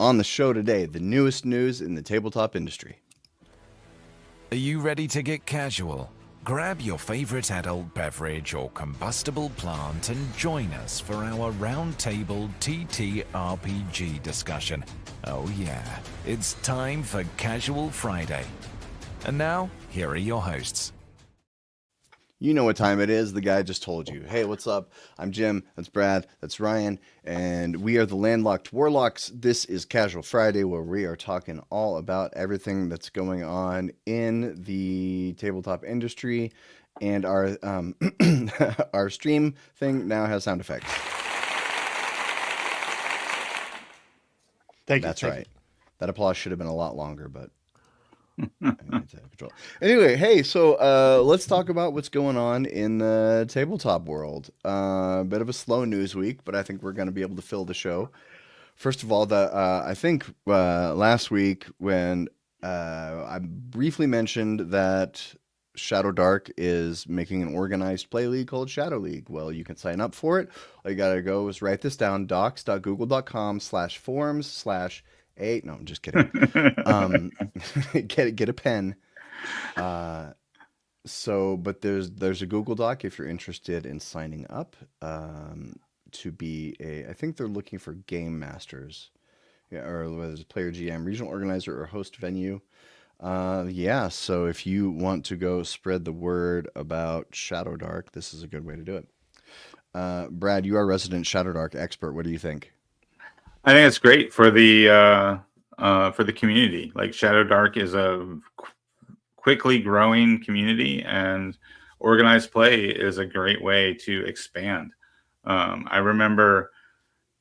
On the show today, the newest news in the tabletop industry. Are you ready to get casual? Grab your favorite adult beverage or combustible plant and join us for our roundtable TTRPG discussion. Oh yeah, it's time for Casual Friday. And now, here are your hosts. You know what time it is. The guy just told you. Hey, what's up? I'm Jim. That's Brad. That's Ryan. And we are the Landlocked Warlocks. This is Casual Friday, where we are talking all about everything that's going on in the tabletop industry. And our our stream thing now has sound effects. Thank you. That's right. That applause should have been a lot longer, but I need to control. Anyway, hey, so let's talk about what's going on in the tabletop world. Bit of a slow news week, but I think we're going to be able to fill the show. First of all, I think last week when I briefly mentioned that Shadow Dark is making an organized play league called Shadow League. Well, you can sign up for it. All you got to go is write this down, docs.google.com/forums/no, I'm just kidding. Get a pen. But there's a Google Doc if you're interested in signing up to be I think they're looking for game masters, yeah, or whether it's player GM, regional organizer, or host venue. So if you want to go spread the word about Shadow Dark, this is a good way to do it. Brad, you are resident Shadow Dark expert. What do you think? I think it's great for the community. Like, Shadow Dark is a quickly growing community, and organized play is a great way to expand. I remember,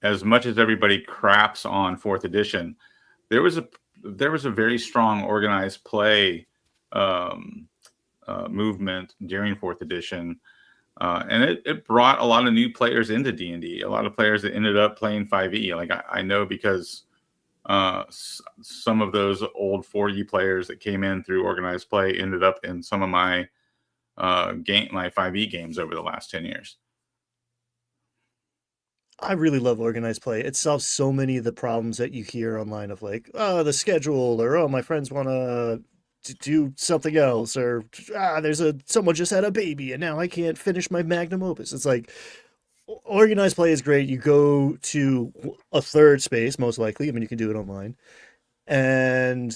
as much as everybody craps on fourth edition, there was a very strong organized play movement during fourth edition. And it brought a lot of new players into D&D, a lot of players that ended up playing 5e. Like, I know because some of those old 4e players that came in through organized play ended up in some of my my 5e games over the last 10 years. I really love organized play. It solves so many of the problems that you hear online of, like, oh, the schedule, or oh, my friends want to do something else, or someone just had a baby and now I can't finish my magnum opus. It's like, organized play is great. You go to a third space, most likely. I mean, you can do it online, and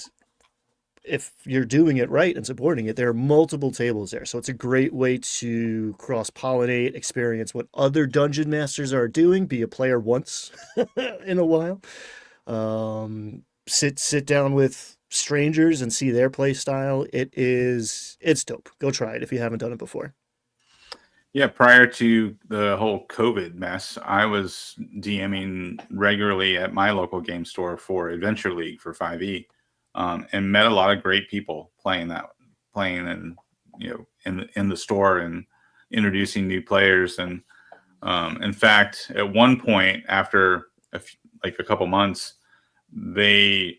if you're doing it right and supporting it, there are multiple tables there. So it's a great way to cross-pollinate, experience what other dungeon masters are doing, be a player once in a while. Sit down with strangers and see their play style. It's dope. Go try it if you haven't done it before. Yeah, prior to the whole COVID mess, I was DMing regularly at my local game store for Adventure League for 5e. And met a lot of great people playing and in the store and introducing new players. And in fact, at one point, after a couple months, the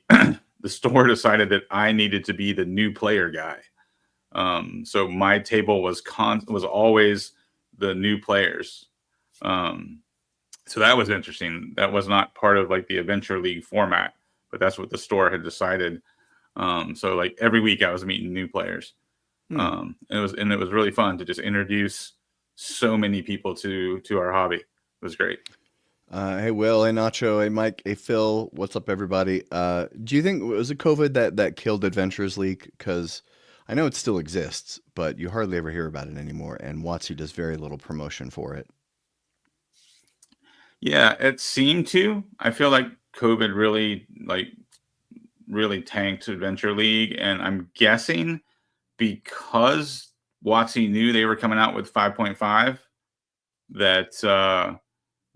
store decided that I needed to be the new player guy. So my table was always the new players. So that was interesting. That was not part of like the Adventure League format, but that's what the store had decided. So like every week I was meeting new players. And it was really fun to just introduce so many people to our hobby. It was great. Hey Will, hey Nacho, hey Mike, hey Phil, what's up everybody? Do you think, was it COVID that killed Adventurers League? Because I know it still exists, but you hardly ever hear about it anymore, and WotC does very little promotion for it. Yeah, it seemed to. I feel like COVID really tanked Adventure League, and I'm guessing because WotC knew they were coming out with 5.5 that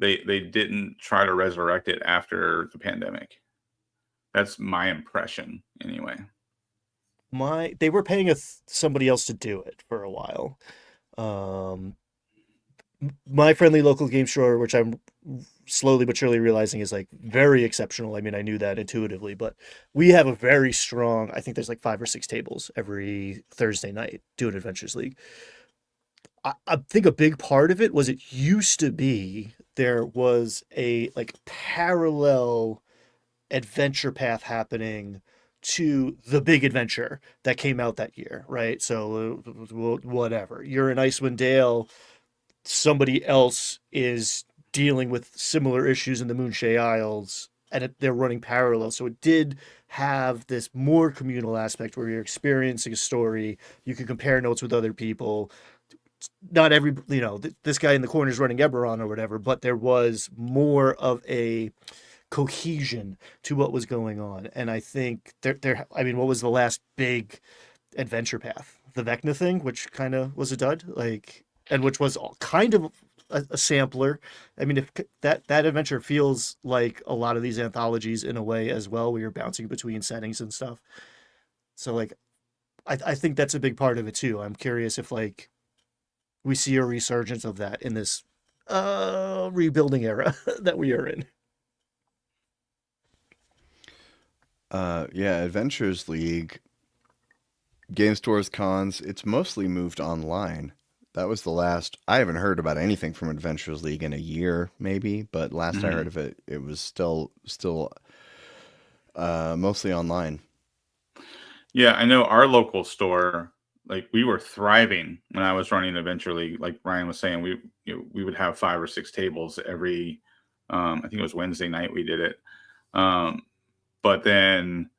they didn't try to resurrect it after the pandemic. That's my impression anyway. They were paying somebody else to do it for a while. My friendly local game store, which I'm slowly but surely realizing is like very exceptional. I mean, I knew that intuitively, but we have a very strong, I think there's like 5 or 6 tables every Thursday night doing Adventures League. I think a big part of it was it used to be there was a like parallel adventure path happening to the big adventure that came out that year, right? So whatever. You're in Icewind Dale, somebody else is dealing with similar issues in the Moonshae Isles, and they're running parallel. So it did have this more communal aspect where you're experiencing a story. You can compare notes with other people. Not every, this guy in the corner is running Eberron or whatever, but there was more of a cohesion to what was going on. And I think I mean, what was the last big adventure path? The Vecna thing, which kind of was a dud, and which was all kind of a sampler. I mean, if that adventure feels like a lot of these anthologies in a way as well, where you're bouncing between settings and stuff. So I think that's a big part of it too. I'm curious if we see a resurgence of that in this rebuilding era that we are in. Yeah, Adventures League, game stores, cons, it's mostly moved online. That was the last. I haven't heard about anything from Adventures League in a year, maybe, but last I heard of it, it was still mostly online. Yeah, I know our local store, we were thriving when I was running Adventure League. Like Ryan was saying, we would have 5 or 6 tables every, I think it was Wednesday night we did it. But then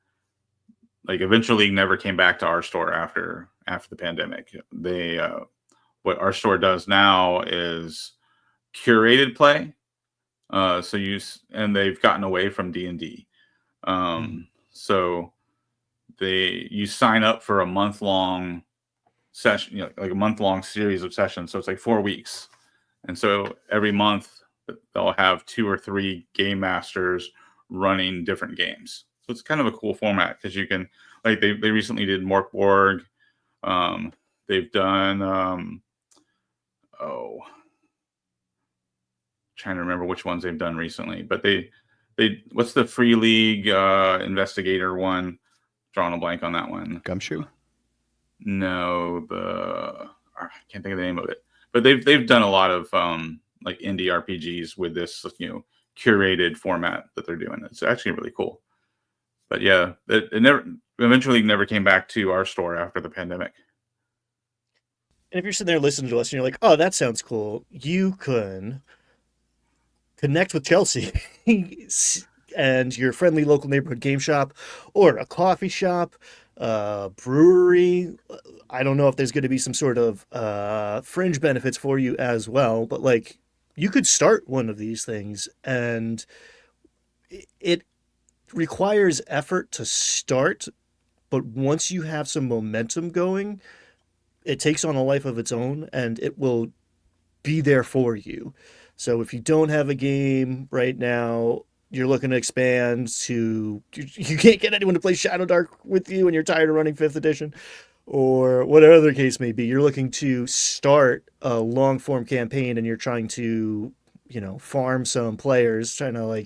Adventure League never came back to our store after the pandemic. They what our store does now is curated play. And they've gotten away from D&D. So you sign up for a month-long session, like a month-long series of sessions. So it's 4 weeks. And so every month they'll have 2 or 3 game masters running different games. So it's kind of a cool format because you can, they recently did Mork Borg. They've done, trying to remember which ones they've done recently, but they what's the Free League investigator one? Drawing a blank on that one. Gumshoe? No, I can't think of the name of it. But they've done a lot of indie RPGs with this curated format that they're doing. It's actually really cool. But yeah, it eventually never came back to our store after the pandemic. And if you're sitting there listening to us and you're like, oh, that sounds cool, you can connect with Chelsea and your friendly local neighborhood game shop or a coffee shop, brewery. I don't know if there's going to be some sort of fringe benefits for you as well, but you could start one of these things, and it requires effort to start, but once you have some momentum going, it takes on a life of its own, and it will be there for you. So if you don't have a game right now, you're looking to expand to, you can't get anyone to play Shadow Dark with you and you're tired of running 5th edition, or whatever the case may be, you're looking to start a long form campaign and you're trying to, farm some players, trying to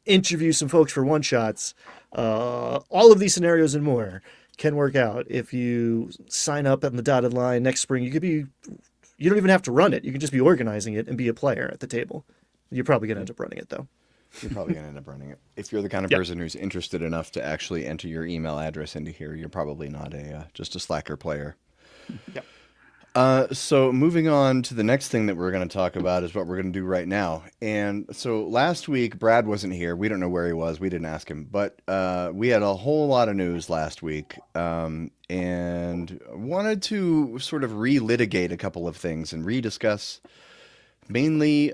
interview some folks for one shots. All of these scenarios and more can work out if you sign up on the dotted line next spring. You don't even have to run it. You can just be organizing it and be a player at the table. You're probably going to end up running it though. You're probably going to end up running it. If you're the kind of person who's interested enough to actually enter your email address into here, you're probably not just a slacker player. Yep. So moving on to the next thing that we're going to talk about is what we're going to do right now. And so last week, Brad wasn't here. We don't know where he was. We didn't ask him. But we had a whole lot of news last week and wanted to sort of relitigate a couple of things and rediscuss mainly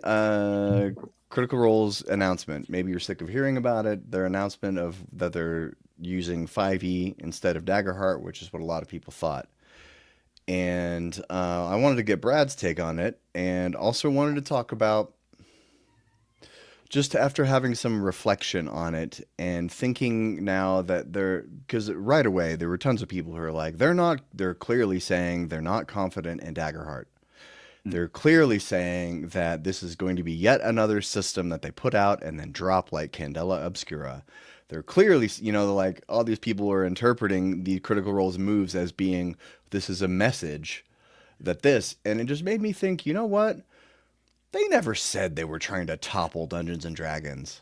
Critical Role's announcement. Maybe you're sick of hearing about it. Their announcement of that they're using 5e instead of Daggerheart, which is what a lot of people thought. And I wanted to get Brad's take on it, and also wanted to talk about, just after having some reflection on it and thinking now that because right away there were tons of people who are they're clearly saying they're not confident in Daggerheart. They're clearly saying that this is going to be yet another system that they put out and then drop like Candela Obscura. They're clearly, all these people are interpreting the Critical Role's moves as being, this is a message and it just made me think, you know what? They never said they were trying to topple Dungeons and Dragons.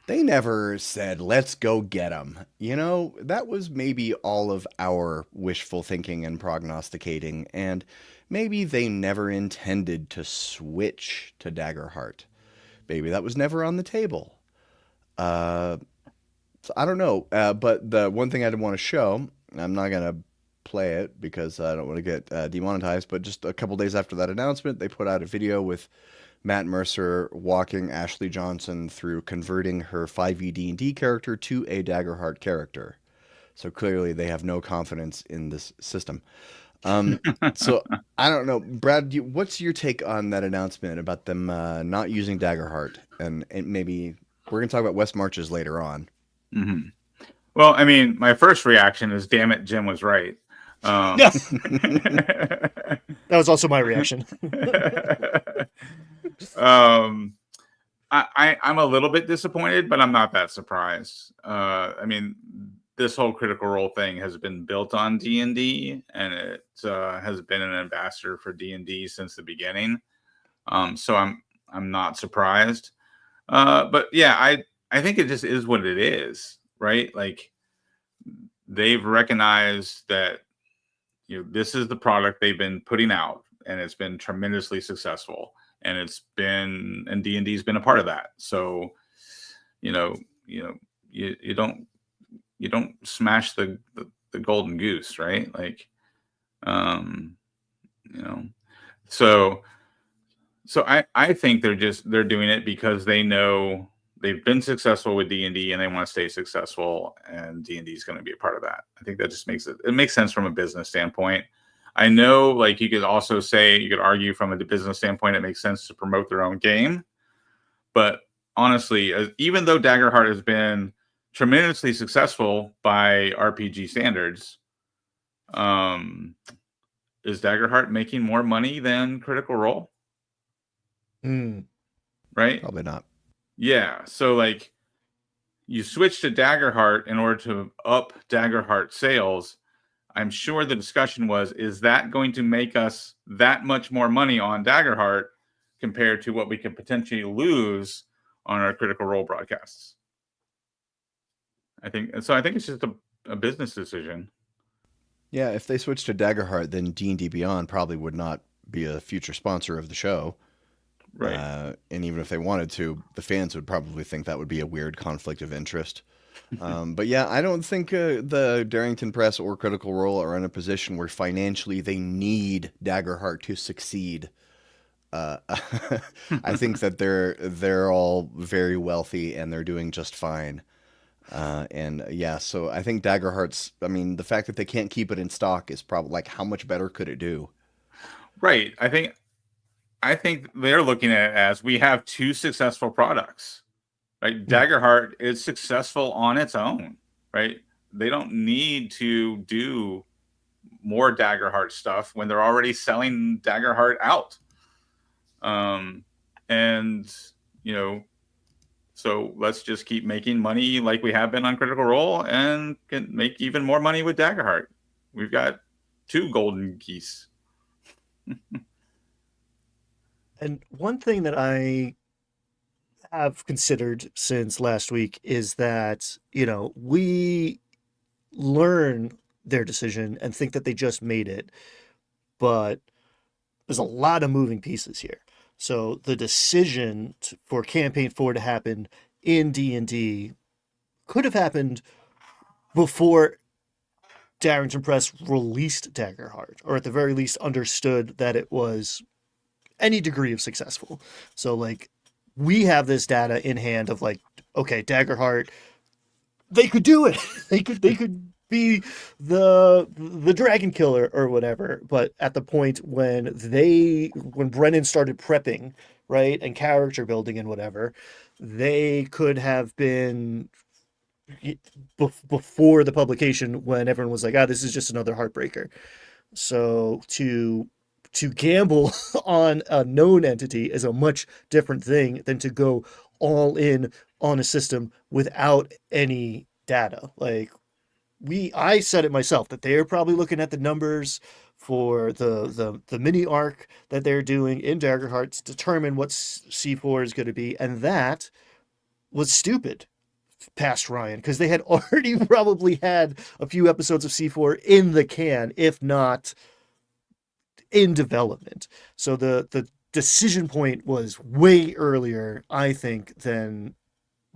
They never said, let's go get them. You know, that was maybe all of our wishful thinking and prognosticating, and maybe they never intended to switch to Daggerheart. Maybe that was never on the table. Uh, so I don't know. But the one thing I did want to show, I'm not going to play it because I don't want to get demonetized, but just a couple days after that announcement, they put out a video with Matt Mercer walking Ashley Johnson through converting her 5e D&D character to a Daggerheart character. So clearly they have no confidence in this system. So I don't know, Brad. What's your take on that announcement about them not using Daggerheart? And maybe we're going to talk about West Marches later on. Mm-hmm. Well, I mean, my first reaction is, "Damn it, Jim was right." That was also my reaction. I'm a little bit disappointed, but I'm not that surprised. I mean, this whole Critical Role thing has been built on D&D, and it has been an ambassador for D&D since the beginning. So I'm not surprised. But yeah, I think it just is what it is, right? Like, they've recognized that, you know, this is the product they've been putting out, and it's been tremendously successful, and D&D's been a part of that. So, you don't smash the golden goose, right? Like, so I think they're doing it because they know they've been successful with D&D and they want to stay successful, and D&D is going to be a part of that. I think that just makes sense from a business standpoint. I know, like, you could argue from a business standpoint, it makes sense to promote their own game. But honestly, even though Daggerheart has been tremendously successful by RPG standards, is Daggerheart making more money than Critical Role? Right? Probably not. Yeah. So, like, you switch to Daggerheart in order to up Daggerheart sales. I'm sure the discussion was, is that going to make us that much more money on Daggerheart compared to what we could potentially lose on our Critical Role broadcasts? I think it's just a business decision. Yeah, if they switch to Daggerheart, then D&D Beyond probably would not be a future sponsor of the show. Right. And even if they wanted to, the fans would probably think that would be a weird conflict of interest. But yeah, I don't think the Darrington Press or Critical Role are in a position where financially they need Daggerheart to succeed. I think that they're all very wealthy and they're doing just fine. And yeah, so I think Daggerheart's, I mean, the fact that they can't keep it in stock is probably, like, how much better could it do? Right. I think they're looking at it as, we have two successful products, right? Daggerheart is successful on its own, right? They don't need to do more Daggerheart stuff when they're already selling Daggerheart out. So let's just keep making money like we have been on Critical Role, and can make even more money with Daggerheart. We've got two golden geese. And one thing that I have considered since last week is that, we learn their decision and think that they just made it, but there's a lot of moving pieces here. So the decision for Campaign 4 to happen in D&D could have happened before Darrington Press released Daggerheart, or at the very least understood that it was any degree of successful. So, like, we have this data in hand of, like, okay, Daggerheart, they could do it. They could be the dragon killer or whatever. But at the point when Brennan started prepping, right, and character building and whatever, they could have been before the publication, when everyone was like, this is just another Heartbreaker. So to gamble on a known entity is a much different thing than to go all in on a system without any data. Like, I said it myself that they're probably looking at the numbers for the mini arc that they're doing in Daggerheart to determine what C4 is going to be, and that was stupid. past Ryan, because they had already probably had a few episodes of C4 in the can, if not in development. So the decision point was way earlier, I think, than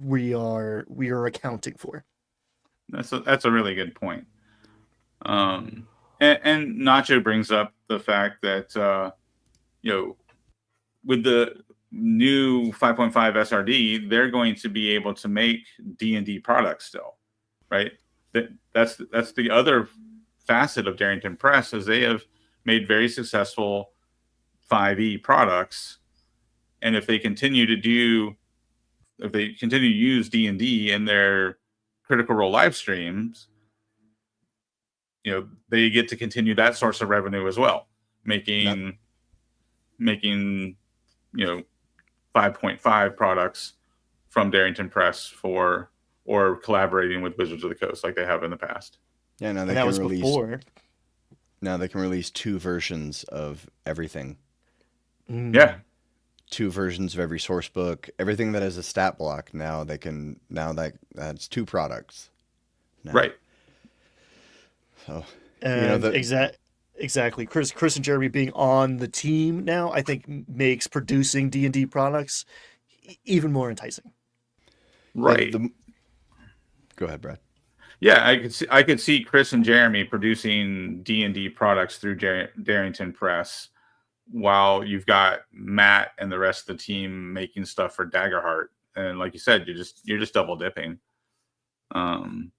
we are accounting for. That's a really good point. And Nacho brings up the fact that with the new 5.5 SRD, they're going to be able to make D&D products still, right? That's the other facet of Darrington Press, is they have made very successful 5e products, and if they continue to use D&D in their Critical Role live streams, they get to continue that source of revenue as well, making 5.5 products from Darrington Press or collaborating with Wizards of the Coast like they have in the past. Yeah, now they And that can was release. before. Now they can release 2 versions of everything. Yeah, 2 versions of every source book. Everything that has a stat block, now they can. Now that's 2 products. Now. right. So And exactly. Chris and Jeremy being on the team now, I think makes producing D&D products even more enticing. Right. Go ahead, Brad. Yeah, I could see Chris and Jeremy producing D&D products through Darrington Press, while you've got Matt and the rest of the team making stuff for Daggerheart. And like you said, you're just double dipping. And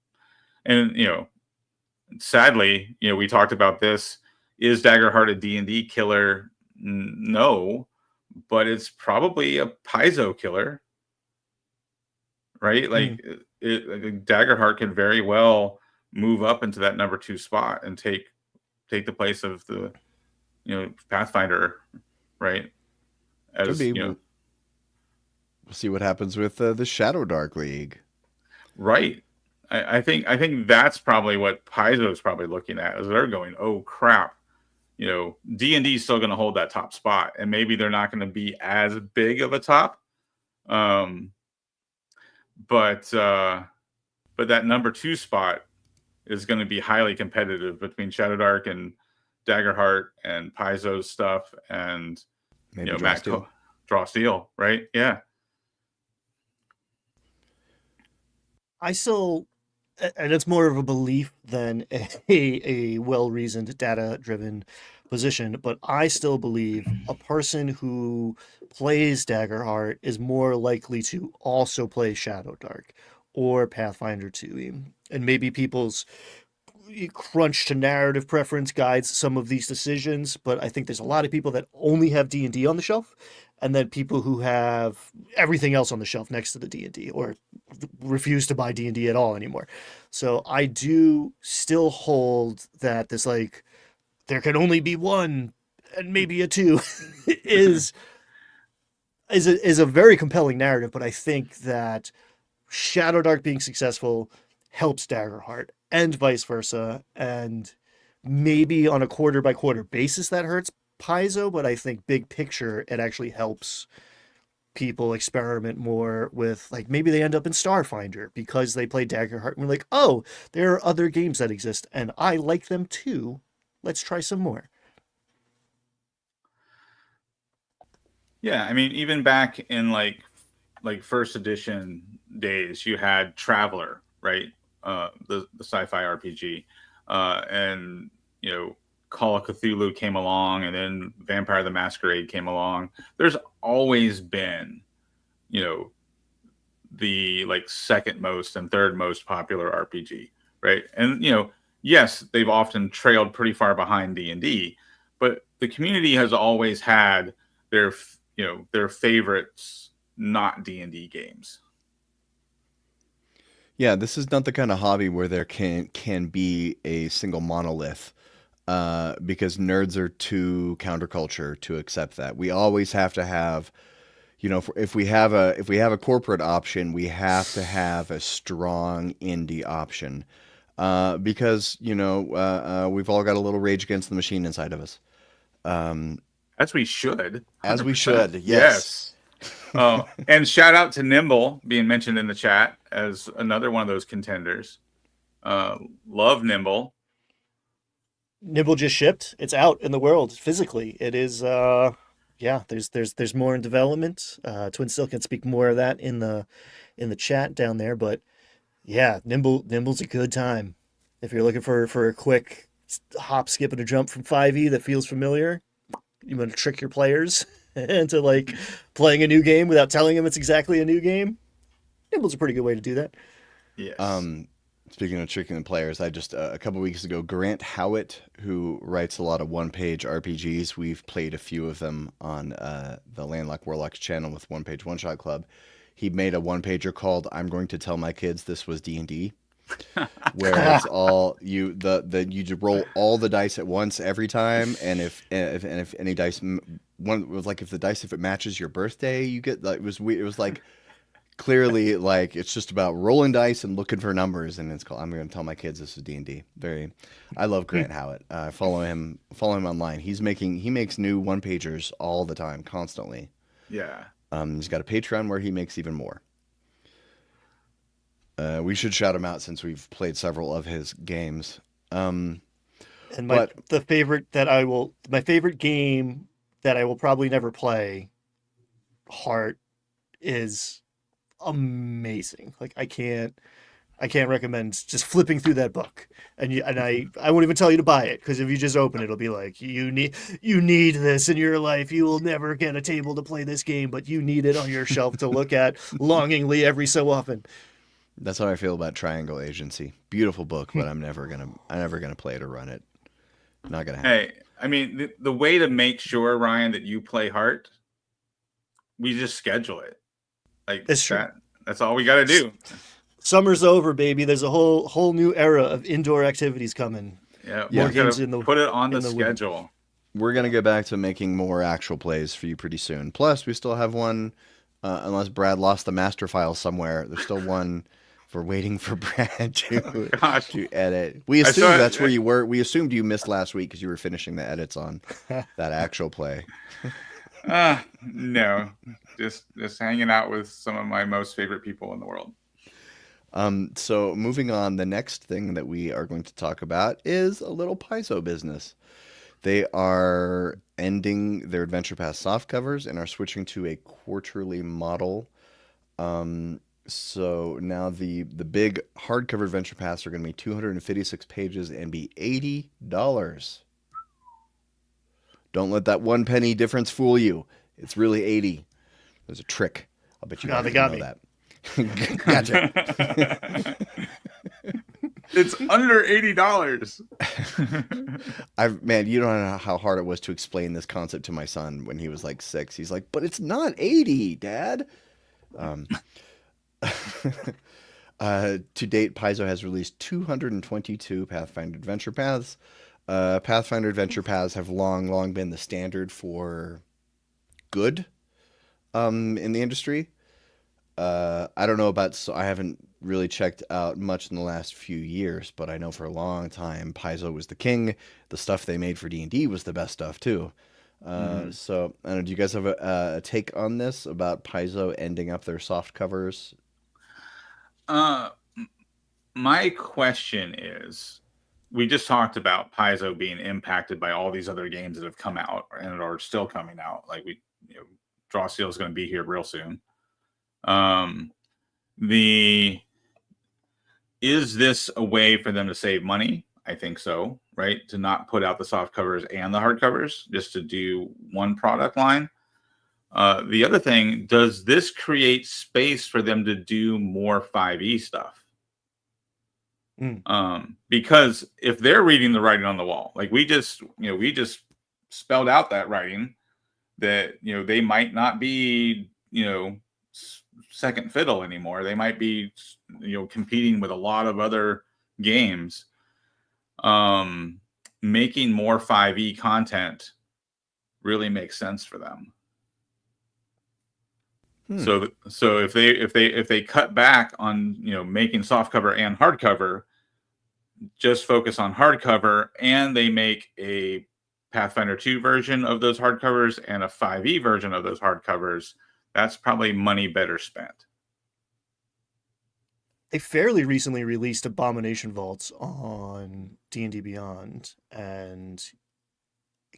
sadly, we talked about this. Is Daggerheart a D&D killer? No, but it's probably a Paizo killer, right? Like Daggerheart can very well move up into that number 2 spot and take the place of the Pathfinder, right? Could be. We'll see what happens with the Shadow Dark League. Right. I think that's probably what Paizo is probably looking at, is they're going, oh crap, D&D is still going to hold that top spot, and maybe they're not going to be as big of a top, but that number 2 spot is going to be highly competitive between Shadow Dark and Daggerheart and Paizo's stuff, and Maybe Draw Steel, right? Yeah. I still, and it's more of a belief than a well-reasoned, data-driven position, but I still believe a person who plays Daggerheart is more likely to also play Shadow Dark or Pathfinder 2. And maybe people's crunch to narrative preference guides some of these decisions, but I think there's a lot of people that only have D&D on the shelf, and then people who have everything else on the shelf next to the D&D, or refuse to buy D&D at all anymore. So I do still hold that this, like, there can only be one and maybe a 2 is a very compelling narrative, but I think that Shadow Dark being successful helps Daggerheart, and vice versa, and maybe on a quarter by quarter basis that hurts Paizo, but I think big picture it actually helps people experiment more with, like, maybe they end up in Starfinder because they play Daggerheart and we're like, oh, there are other games that exist and I like them too. Let's try some more. Yeah, I mean, even back in like first edition days, you had Traveler, right? The sci-fi RPG, and Call of Cthulhu came along, and then Vampire the Masquerade came along. There's always been, the second most and third most popular RPG, right? And yes, they've often trailed pretty far behind D&D, but the community has always had their favorites, not D&D games. Yeah, this is not the kind of hobby where there can be a single monolith, because nerds are too counterculture to accept that. We always have to have, if we have a corporate option, we have to have a strong indie option, because we've all got a little Rage Against the Machine inside of us. As we should. 100%. As we should. Yes. Oh, and shout out to Nimble being mentioned in the chat as another one of those contenders. Love Nimble. Nimble just shipped. It's out in the world physically. It is yeah, there's more in development. Twin Still can speak more of that in the chat down there, but yeah, Nimble's a good time. If you're looking for a quick hop, skip, and a jump from 5e that feels familiar, you want to trick your players into like playing a new game without telling them it's exactly a new game. Nimble's a pretty good way to do that. Yes. Speaking of tricking the players, I just a couple weeks ago, Grant Howitt, who writes a lot of one-page RPGs, we've played a few of them on the Landlocked Warlocks channel with One Page One Shot Club. He made a one-pager called "I'm going to tell my kids this was D&D," where it's all you just roll all the dice at once every time, and if any dice one was like if the dice if it matches your birthday, you get like it was like. Clearly, like it's just about rolling dice and looking for numbers, and it's called. I'm going to tell my kids this is D&D. I love Grant Howitt. Follow him online. He makes new one pagers all the time, constantly. Yeah. He's got a Patreon where he makes even more. We should shout him out since we've played several of his games. And my favorite game that I will probably never play, Heart, is amazing. Like I can't recommend just flipping through that book. And I won't even tell you to buy it, because if you just open it, it'll be like you need this in your life. You will never get a table to play this game, but you need it on your shelf to look at longingly every so often. That's how I feel about Triangle Agency. Beautiful book, but I'm never gonna play it or run it. Not gonna happen. Hey, I mean the way to make sure, Ryan, that you play Heart, we just schedule it. Like that's all we got to do. Summer's over, baby. There's a whole new era of indoor activities coming. Yeah, more games put it on the schedule. We're gonna get back to making more actual plays for you pretty soon. Plus, we still have one. Unless Brad lost the master file somewhere, there's still one. We're waiting for Brad to edit. We assumed that's where you were. We assumed you missed last week because you were finishing the edits on that actual play. No, just hanging out with some of my most favorite people in the world. So moving on, the next thing that we are going to talk about is a little Paizo business. They are ending their Adventure Pass soft covers and are switching to a quarterly model. So now the big hardcover Adventure Pass are going to be 256 pages and be $80. Don't let that 1 penny difference fool you. It's really 80. There's a trick. I'll bet you they got know me. that. Gotcha. It's under $80. Man, you don't know how hard it was to explain this concept to my son when he was like 6. He's like, but it's not 80, Dad. To date, Paizo has released 222 Pathfinder Adventure Paths. Pathfinder Adventure Paths have long been the standard for good in the industry. I don't know I haven't really checked out much in the last few years, but I know for a long time Paizo was the king. The stuff they made for D&D was the best stuff too. So I don't know, do you guys have a take on this about Paizo ending up their soft covers? My question is, we just talked about Paizo being impacted by all these other games that have come out and are still coming out. Like Draw Seal is going to be here real soon. Is this a way for them to save money? I think so, right? To not put out the soft covers and the hard covers, just to do one product line. The other thing, does this create space for them to do more 5e stuff? Because if they're reading the writing on the wall, like we just spelled out that writing, that they might not be second fiddle anymore. They might be competing with a lot of other games. Making more 5e content really makes sense for them. So if they cut back on making softcover and hardcover, just focus on hardcover, and they make a Pathfinder 2 version of those hardcovers and a 5e version of those hardcovers, that's probably money better spent. They fairly recently released Abomination Vaults on D&D Beyond, and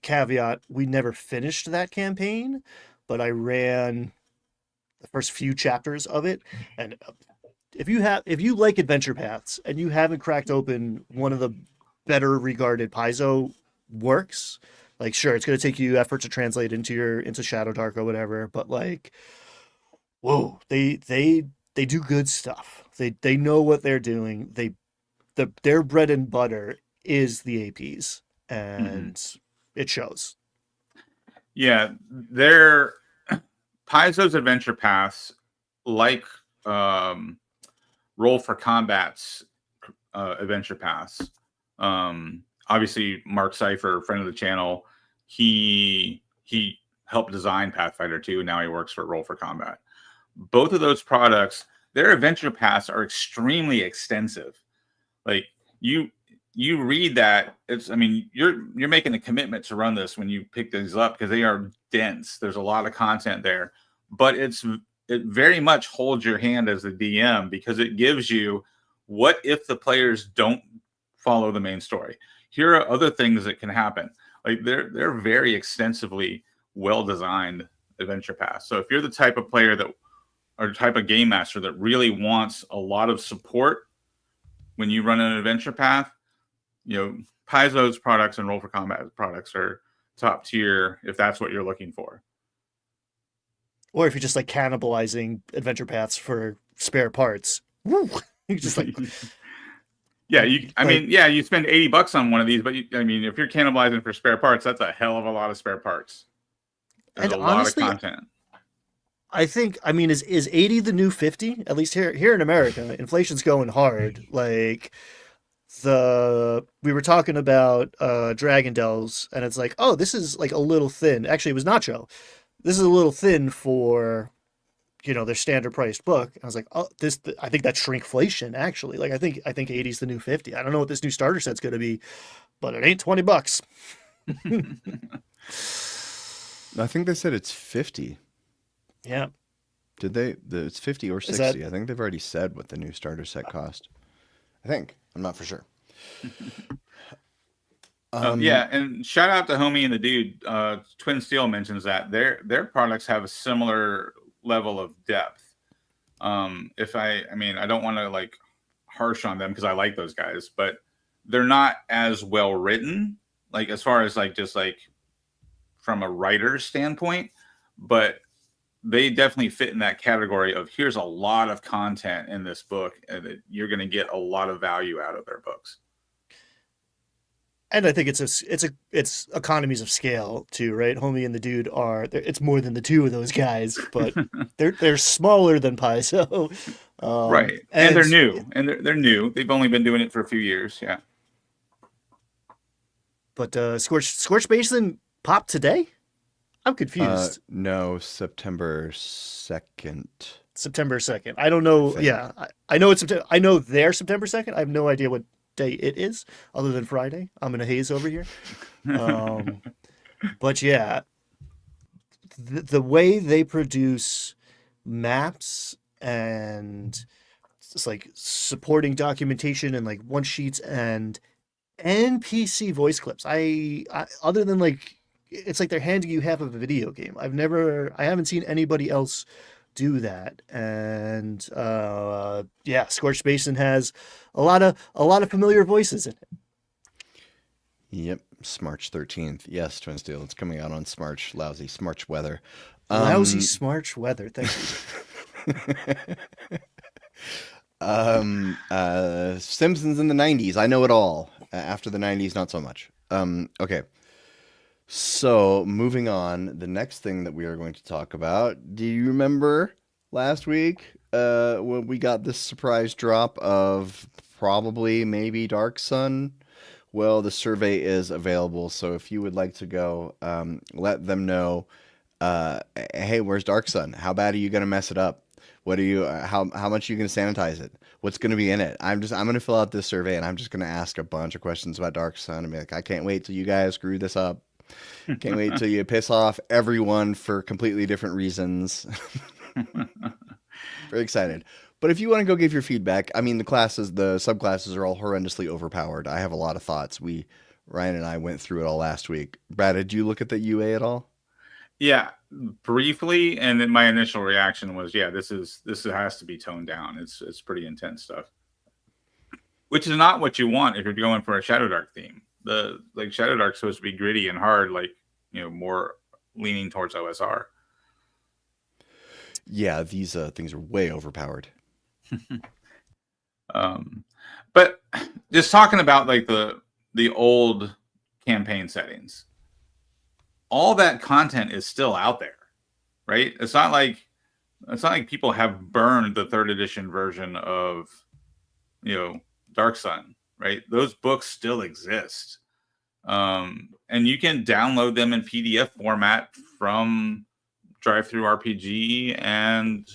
caveat, we never finished that campaign, but I ran the first few chapters of it, and if you like adventure paths and you haven't cracked open one of the better regarded Paizo works, like sure, it's going to take you effort to translate into Shadow Dark or whatever, but like, whoa, they do good stuff. They know what they're doing. Their bread and butter is the APs, and it shows. Yeah, their Paizo's adventure paths, like Roll for Combat's adventure paths. Obviously, Mark Cypher, friend of the channel, he helped design Pathfinder 2, and now he works for Roll for Combat. Both of those products, their adventure paths are extremely extensive. Like you read that, you're making a commitment to run this when you pick these up because they are dense. There's a lot of content there, but it very much holds your hand as the DM because it gives you what if the players don't follow the main story. Here are other things that can happen. Like they're very extensively well designed adventure paths. So if you're the type of player or type of game master that really wants a lot of support when you run an adventure path, Paizo's products and Roll for Combat products are top tier if that's what you're looking for. Or if you're just like cannibalizing adventure paths for spare parts. Woo! You're just like yeah, you spend $80 on one of these, but if you're cannibalizing for spare parts, that's a hell of a lot of spare parts. There's and a honestly, lot of content. I think, is 80 the new 50? At least here in America, inflation's going hard. Like we were talking about Dragon Delves, and it's like, oh, this is like a little thin. Actually, it was Nacho. This is a little thin for, their standard priced book. And I was like, oh, I think that's shrinkflation. Actually, like I think 80 is the new 50. I don't know what this new starter set's going to be, but it ain't $20. I think they said it's 50. Yeah. Did they? It's 50 or 60. I think they've already said what the new starter set cost. I think. I'm not for sure. Yeah, and shout out to Homie and the Dude. Twin Steel mentions that their products have a similar level of depth. I don't want to like harsh on them because I like those guys, but they're not as well written, like as far as like just like from a writer's standpoint, but they definitely fit in that category of here's a lot of content in this book and you're going to get a lot of value out of their books. And I think it's economies of scale too, right? Homie and the Dude it's more than the two of those guys, but they're smaller than Paizo. Right. And they're new. And they're new. They've only been doing it for a few years, yeah. But Scorched Basin popped today? I'm confused. No, September 2nd. September 2nd. I don't know. Yeah, I know it's September. I know they're September 2nd. I have no idea what day it is other than Friday. I'm in a haze over here. But yeah, the way they produce maps and it's like supporting documentation and like one sheets and NPC voice clips. I other than like, it's like they're handing you half of a video game. I haven't seen anybody else do that. And yeah, Scorched Basin has a lot of familiar voices in it. Yep, Smarch 13th. Yes, Twin Steel. It's coming out on Smarch. Lousy Smarch weather. Lousy Smarch weather. Thank you. Simpsons in the 90s. I know it all. After the 90s, not so much. Okay. So, moving on, the next thing that we are going to talk about, do you remember last week when we got this surprise drop of maybe Dark Sun? Well, the survey is available, so if you would like to go, let them know, hey, where's Dark Sun? How bad are you going to mess it up? What are you? How much are you going to sanitize it? What's going to be in it? I'm going to fill out this survey, and I'm just going to ask a bunch of questions about Dark Sun and be like, I can't wait till you guys screw this up. Can't wait till you piss off everyone for completely different reasons. Very excited. But if you want to go give your feedback, I mean, the subclasses are all horrendously overpowered. I have a lot of thoughts. Ryan and I went through it all last week. Brad, did you look at the UA at all? Yeah, briefly, and then my initial reaction was, yeah, this has to be toned down. It's pretty intense stuff, which is not what you want if you're going for a Shadow Dark theme. Shadow Dark's supposed to be gritty and hard, more leaning towards OSR. Yeah, these things are way overpowered. But just talking about like the old campaign settings, all that content is still out there, right? It's not like people have burned the 3rd edition version of, Dark Sun, right? Those books still exist. And you can download them in PDF format from DriveThruRPG and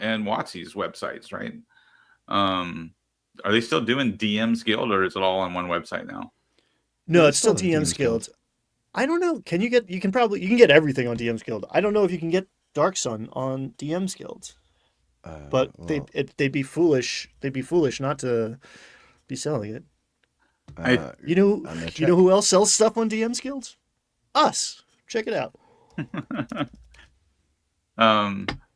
WotC's websites, right? Are they still doing DM's Guild, or is it all on one website now? No, it's still DM's Guild. I don't know. You can get everything on DM's Guild. I don't know if you can get Dark Sun on DM's Guild. But they'd be foolish. They'd be foolish not to be selling it. You know who else sells stuff on DM's Guild? Us. Check it out.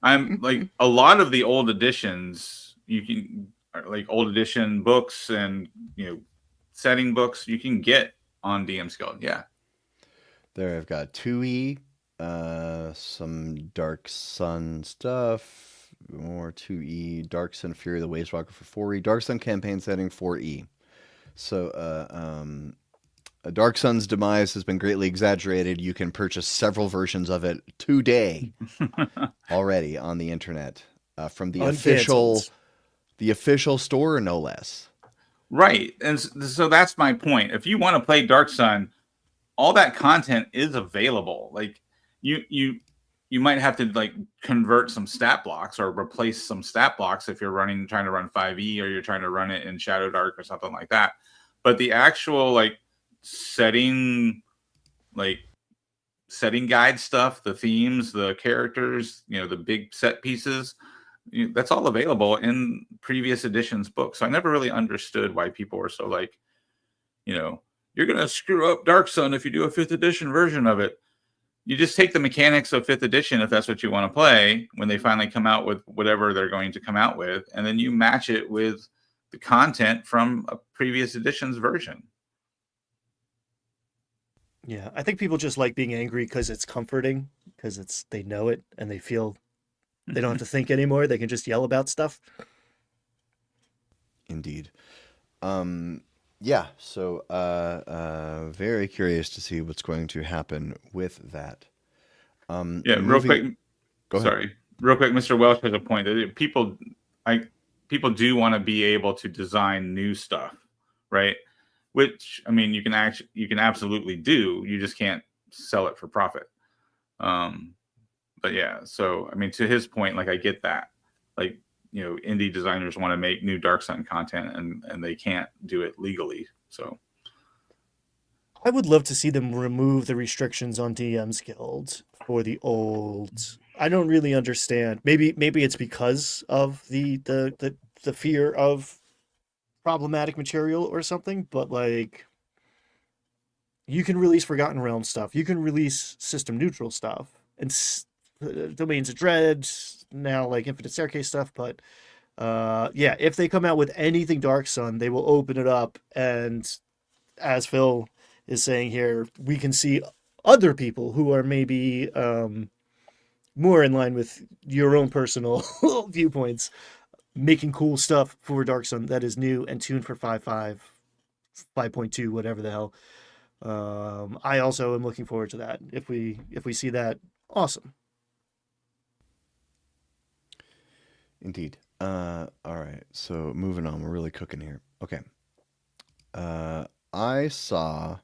I'm like a lot of the old editions. You can like old edition books and setting books you can get on DM's Guild. Yeah. There, I've got 2E, some Dark Sun stuff, more 2E, Dark Sun Fury of the Waste Walker for 4E, Dark Sun campaign setting 4E. So, Dark Sun's demise has been greatly exaggerated. You can purchase several versions of it today already on the internet from the official store, no less. Right, and so that's my point. If you want to play Dark Sun, all that content is available. Like you might have to like convert some stat blocks or replace some stat blocks if you're trying to run 5e or you're trying to run it in Shadow Dark or something like that. But the actual like setting guide stuff, the themes, the characters, the big set pieces, that's all available in previous editions books. So I never really understood why people were so like, you're going to screw up Dark Sun if you do a 5th edition version of it. You just take the mechanics of 5th edition, if that's what you want to play, when they finally come out with whatever they're going to come out with, and then you match it with the content from a previous edition's version. Yeah, I think people just like being angry because it's comforting, because they know it and they feel they don't have to think anymore. They can just yell about stuff. Indeed. Yeah, so very curious to see what's going to happen with that. Real quick. Go ahead. Sorry, real quick. Mr. Welsh has a point that people do want to be able to design new stuff, right? Which I mean, you can absolutely do. You just can't sell it for profit. But yeah, so I mean, to his point, like I get that, like. Indie designers want to make new Dark Sun content and they can't do it legally. So I would love to see them remove the restrictions on DM's Guild for the old. I don't really understand. Maybe it's because of the fear of problematic material or something, but like you can release Forgotten Realms stuff. You can release system neutral stuff and Domains of Dread, now like Infinite Staircase stuff, but if they come out with anything Dark Sun, they will open it up, and as Phil is saying here, we can see other people who are maybe more in line with your own personal viewpoints making cool stuff for Dark Sun that is new and tuned for 5.5, 5.2, whatever the hell. I also am looking forward to that. If we see that, awesome. Indeed. All right. So moving on, we're really cooking here. Okay. I saw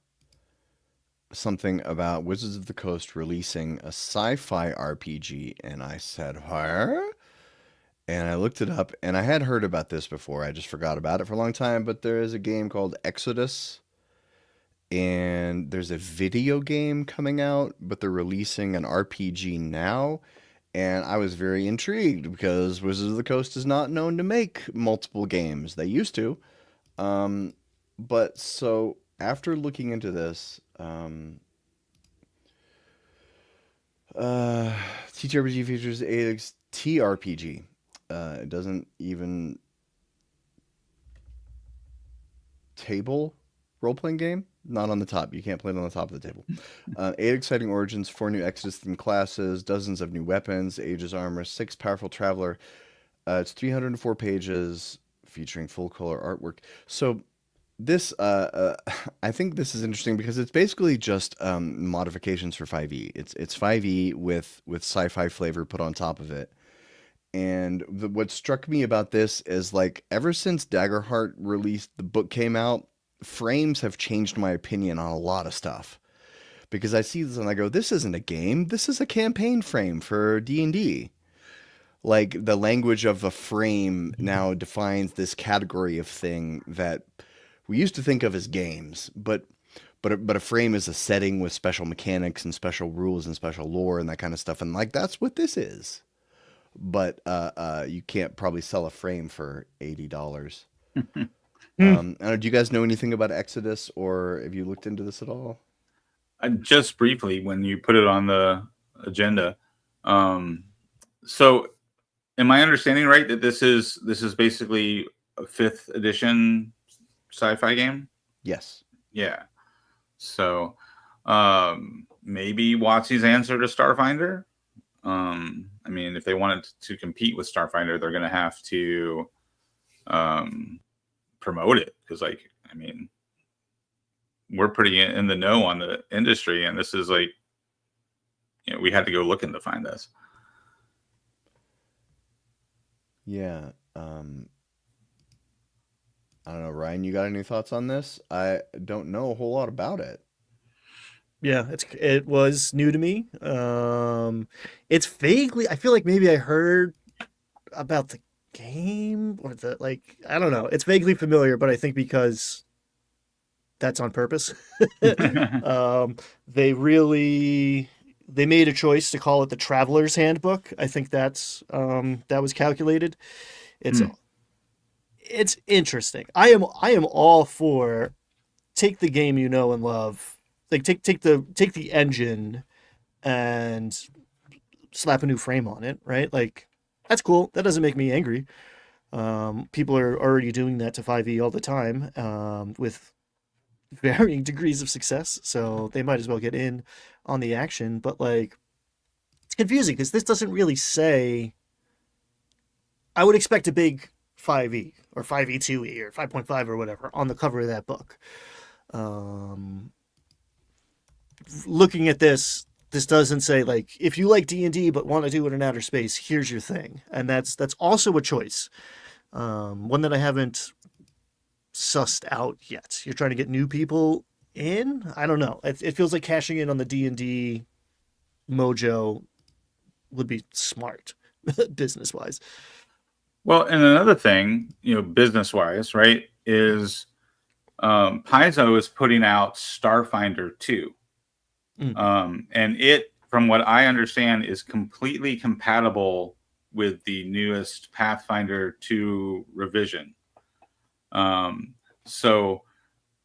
something about Wizards of the Coast releasing a sci-fi RPG, and I said, "Huh?" And I looked it up, and I had heard about this before. I just forgot about it for a long time. But there is a game called Exodus, and there's a video game coming out, but they're releasing an RPG now. And I was very intrigued because Wizards of the Coast is not known to make multiple games. They used to. Um, but so after looking into this, uh, TTRPG features 8X TRPG. It doesn't even table role playing game. Not on the top. You can't play it on the top of the table. 8 exciting origins, 4 new Exodus themed classes, dozens of new weapons, Aegis armor, 6 powerful traveler. It's 304 pages featuring full color artwork. So this, I think this is interesting because it's basically just modifications for 5e. It's 5e with sci-fi flavor put on top of it. And what struck me about this is like ever since Daggerheart released, the book came out, frames have changed my opinion on a lot of stuff because I see this and I go, this isn't a game. This is a campaign frame for D&D. Like the language of a frame now defines this category of thing that we used to think of as games, but a frame is a setting with special mechanics and special rules and special lore and that kind of stuff. And like, that's what this is. But you can't probably sell a frame for $80. Do you guys know anything about Exodus, or have you looked into this at all? Just briefly, when you put it on the agenda. So, am I understanding right that this is basically a 5th edition sci-fi game? Yes. Yeah. So, maybe WotC's answer to Starfinder. I mean, if they wanted to compete with Starfinder, they're going to have to promote it because, like, I mean, we're pretty in the know on the industry, and this is like, you know, we had to go looking to find this. Yeah. I don't know, Ryan, you got any thoughts on this? I don't know a whole lot about it. Yeah, it was new to me. It's vaguely. I feel like maybe I heard about the game or the like. I don't know. It's vaguely familiar, but I think because that's on purpose. They made a choice to call it the Traveler's Handbook. I think that was calculated. It's it's interesting. I am all for take the game you know and love. Like take the engine and slap a new frame on it, right? Like that's cool. That doesn't make me angry. People are already doing that to 5e all the time with varying degrees of success, so they might as well get in on the action. But like, it's confusing because this doesn't really say. I would expect a big 5e or 5e2e or 5.5 or whatever on the cover of that book. Looking at this doesn't say like if you like D&D but want to do it in outer space, here's your thing, and that's also a choice, one that I haven't sussed out yet. You're trying to get new people in. I don't know. It feels like cashing in on the D&D mojo would be smart business wise. Well, and another thing, you know, business wise, right, is Paizo is putting out Starfinder 2. And it, from what I understand, is completely compatible with the newest Pathfinder 2 revision. So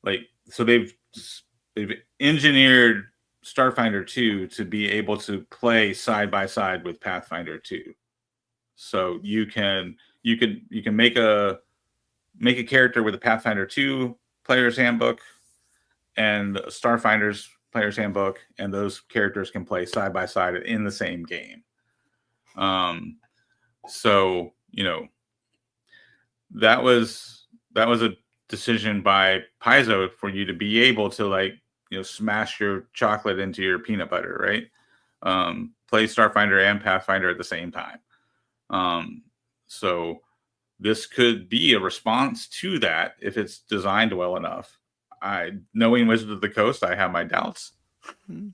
they've engineered Starfinder 2 to be able to play side by side with Pathfinder 2. So you can make a character with a Pathfinder 2 player's handbook and Starfinder's player's handbook, and those characters can play side by side in the same game. So, you know, that was a decision by Paizo for you to be able to, like, you know, smash your chocolate into your peanut butter, right? Play Starfinder and Pathfinder at the same time. So this could be a response to that if it's designed well enough. Knowing Wizards of the Coast, I have my doubts. And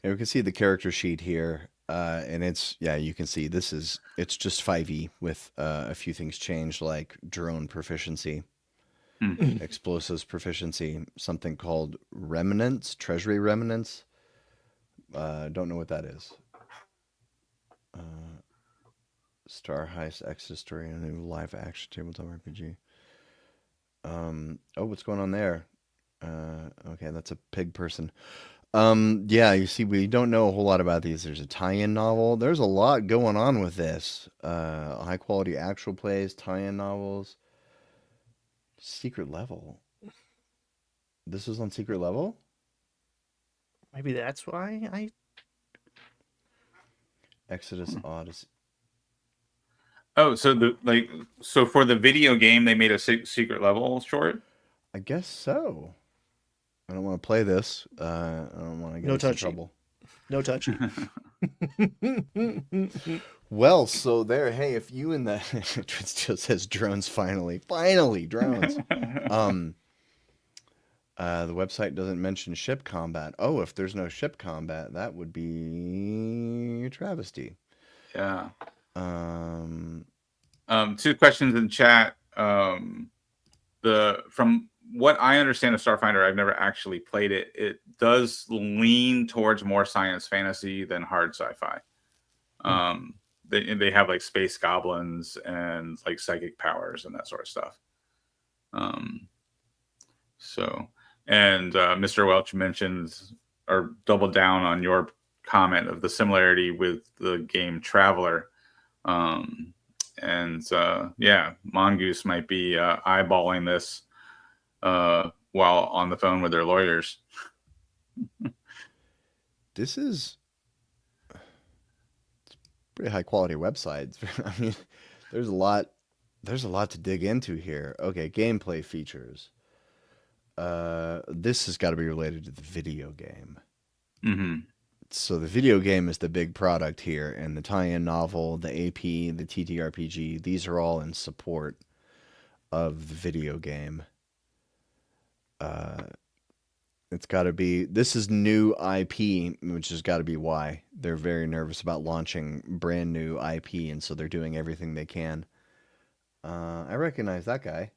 we can see the character sheet here, and you can see it's just 5e with a few things changed, like drone proficiency. explosives proficiency, something called remnants, treasury remnants. Don't know what that is. Star Heist Exodus story, a new live action tabletop RPG. Oh, what's going on there? Okay, that's a pig person. Yeah, you see, we don't know a whole lot about these. There's a tie-in novel. There's a lot going on with this. High quality actual plays, tie-in novels. Secret level. This is on secret level? Maybe that's why I. Exodus Odyssey. Oh, so for the video game, they made a secret level short. I guess so. I don't want to play this. I don't want to get into trouble. No touchy. Well, so there. Hey, if you in the Twitch still says drones, finally drones. The website doesn't mention ship combat. Oh, if there's no ship combat, that would be a travesty. Yeah. Two questions in chat. From what I understand of Starfinder, I've never actually played it. It does lean towards more science fantasy than hard sci-fi. They have like space goblins and like psychic powers and that sort of stuff. Mr. Welch mentioned or doubled down on your comment of the similarity with the game Traveler. Mongoose might be eyeballing this while on the phone with their lawyers. This is pretty high quality website. I mean, there's a lot to dig into here. Okay, gameplay features. This has got to be related to the video game. Mm-hmm. So the video game is the big product here, and the tie-in novel, the AP, the TTRPG, these are all in support of the video game. It's got to be, this is new IP, which has got to be why they're very nervous about launching brand new IP, and so they're doing everything they can. I recognize that guy.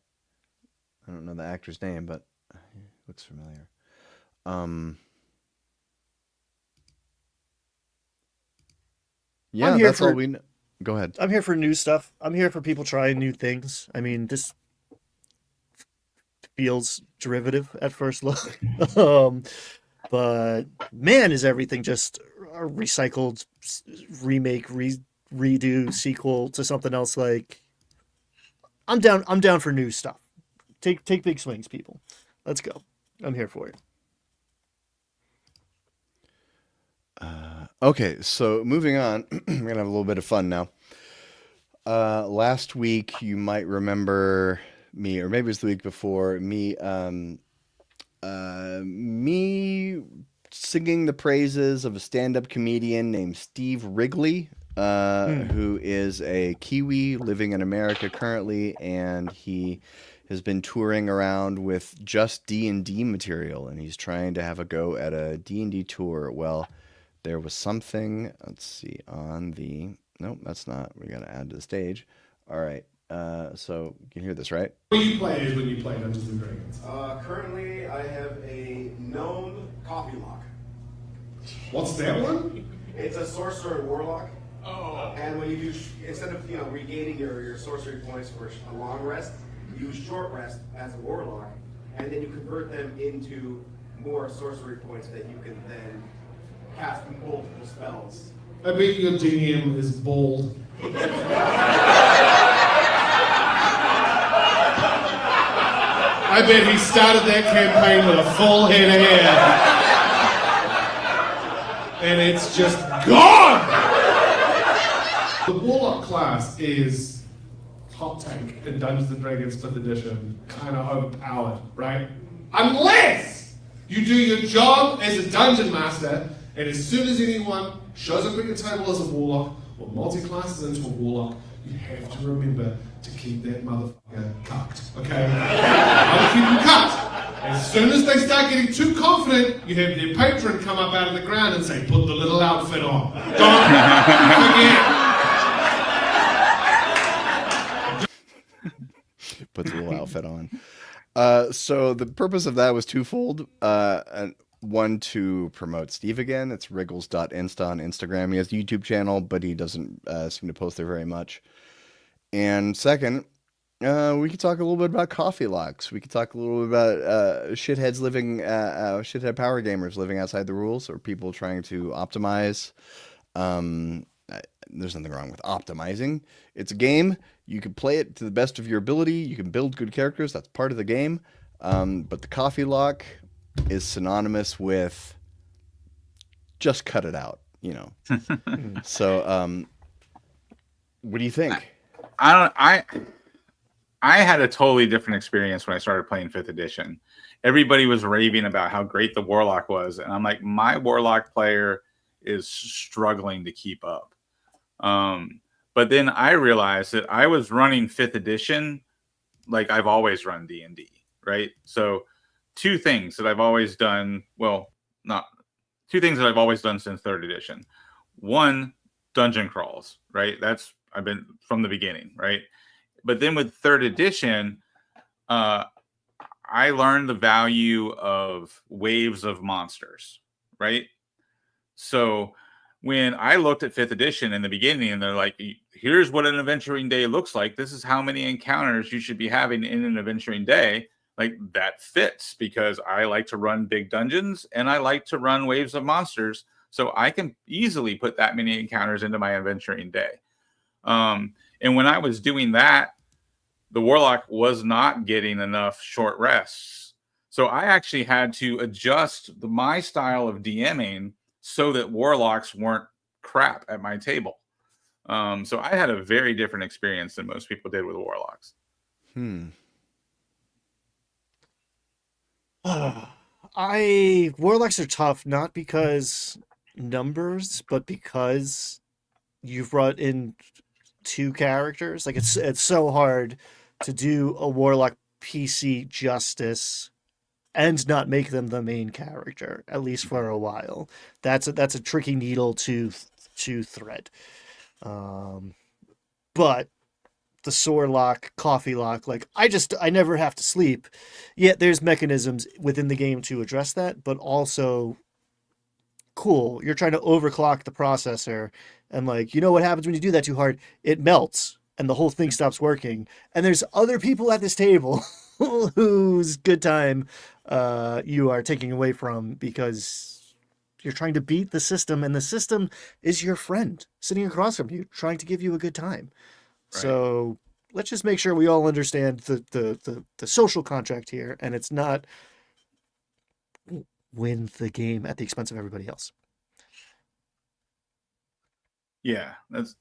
I don't know the actor's name, but he looks familiar. Yeah, that's all we know. Go ahead. I'm here for new stuff. I'm here for people trying new things. I mean, this feels derivative at first look. But man, is everything just a recycled remake, redo, sequel to something else. Like, I'm down for new stuff. Take big swings, people. Let's go. I'm here for it. Okay, so moving on, we're going to have a little bit of fun now. Last week, you might remember me, or maybe it was the week before, me singing the praises of a stand-up comedian named Steve Wrigley, who is a Kiwi living in America currently, and he has been touring around with just D&D material, and he's trying to have a go at a D&D tour. Well, there was something, let's see, on the, nope, that's not, we got to add to the stage. All right, so you can hear this, right? What do you play is when you play Dungeons & Dragons? Currently, I have a gnome coffee lock. What's that one? It's a sorcerer and warlock. Oh. And when you do, instead of regaining your sorcery points for a long rest, you use short rest as a warlock, and then you convert them into more sorcery points that you can then cast multiple spells. I bet your DM is bold. I bet he started that campaign with a full head of hair. And it's just gone! The Warlock class is top tank in Dungeons & Dragons 5th edition, kind of overpowered, right? Unless you do your job as a dungeon master, and as soon as anyone shows up at your table as a warlock or multi-classes into a warlock, you have to remember to keep that motherfucker cucked, okay? I'll keep them cucked. As soon as they start getting too confident, you have their patron come up out of the ground and say, put the little outfit on. Don't forget. Put the little outfit on. So the purpose of that was twofold. And one, to promote Steve again. It's wriggles.insta on Instagram. He has a YouTube channel, but he doesn't seem to post there very much. And second, we could talk a little bit about coffee locks. We could talk a little bit about shitheads living, shithead power gamers living outside the rules, or people trying to optimize. There's nothing wrong with optimizing. It's a game. You can play it to the best of your ability. You can build good characters. That's part of the game. But the coffee lock is synonymous with just cut it out, you know. So, what do you think? I had a totally different experience when I started playing 5th edition. Everybody was raving about how great the Warlock was, and I'm like, my Warlock player is struggling to keep up. But then I realized that I was running 5th edition like I've always run D&D, right? So two things that I've always done, two things that I've always done since 3rd edition. One, dungeon crawls, right? I've been from the beginning, right? But then with 3rd edition, I learned the value of waves of monsters, right? So when I looked at 5th edition in the beginning, and they're like, here's what an adventuring day looks like. This is how many encounters you should be having in an adventuring day. Like, that fits because I like to run big dungeons and I like to run waves of monsters. So I can easily put that many encounters into my adventuring day. And when I was doing that, the Warlock was not getting enough short rests. So I actually had to adjust my style of DMing so that Warlocks weren't crap at my table. So I had a very different experience than most people did with Warlocks. Warlocks are tough, not because numbers, but because you've brought in two characters. Like, it's so hard to do a Warlock PC justice and not make them the main character, at least for a while. That's a tricky needle to thread. But the sword lock, coffee lock, like, I never have to sleep. Yet there's mechanisms within the game to address that, but also, cool, you're trying to overclock the processor, and, like, you know what happens when you do that too hard? It melts and the whole thing stops working. And there's other people at this table whose good time you are taking away from because you're trying to beat the system, and the system is your friend sitting across from you trying to give you a good time. Right. So let's just make sure we all understand the social contract here, and it's not win the game at the expense of everybody else. Yeah,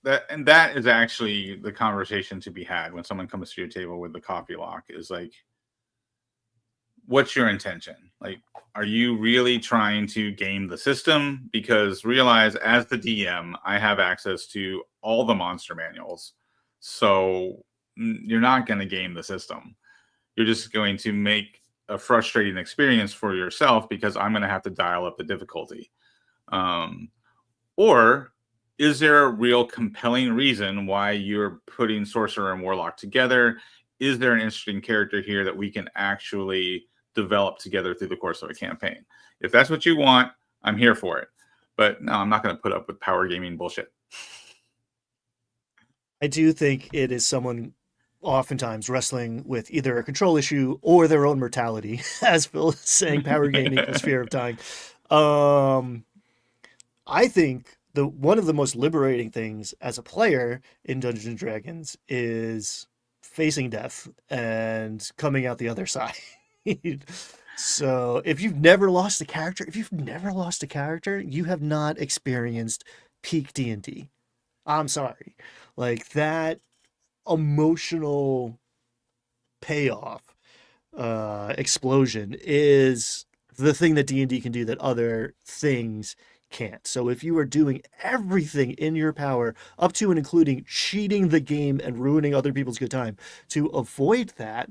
that is actually the conversation to be had when someone comes to your table with the coffee lock, is like, what's your intention? Like, are you really trying to game the system? Because realize, as the DM, I have access to all the monster manuals. So you're not going to game the system. You're just going to make a frustrating experience for yourself because I'm going to have to dial up the difficulty. Or is there a real compelling reason why you're putting Sorcerer and Warlock together? Is there an interesting character here that we can actually develop together through the course of a campaign? If that's what you want, I'm here for it. But no, I'm not going to put up with power gaming bullshit. I do think it is someone oftentimes wrestling with either a control issue or their own mortality, as Phil is saying, power gaming equals fear of dying. I think one of the most liberating things as a player in Dungeons and Dragons is facing death and coming out the other side. So if you've never lost a character, you have not experienced peak D&D. I'm sorry. Like, that emotional payoff explosion is the thing that D&D can do that other things can't. So if you are doing everything in your power, up to and including cheating the game and ruining other people's good time to avoid that,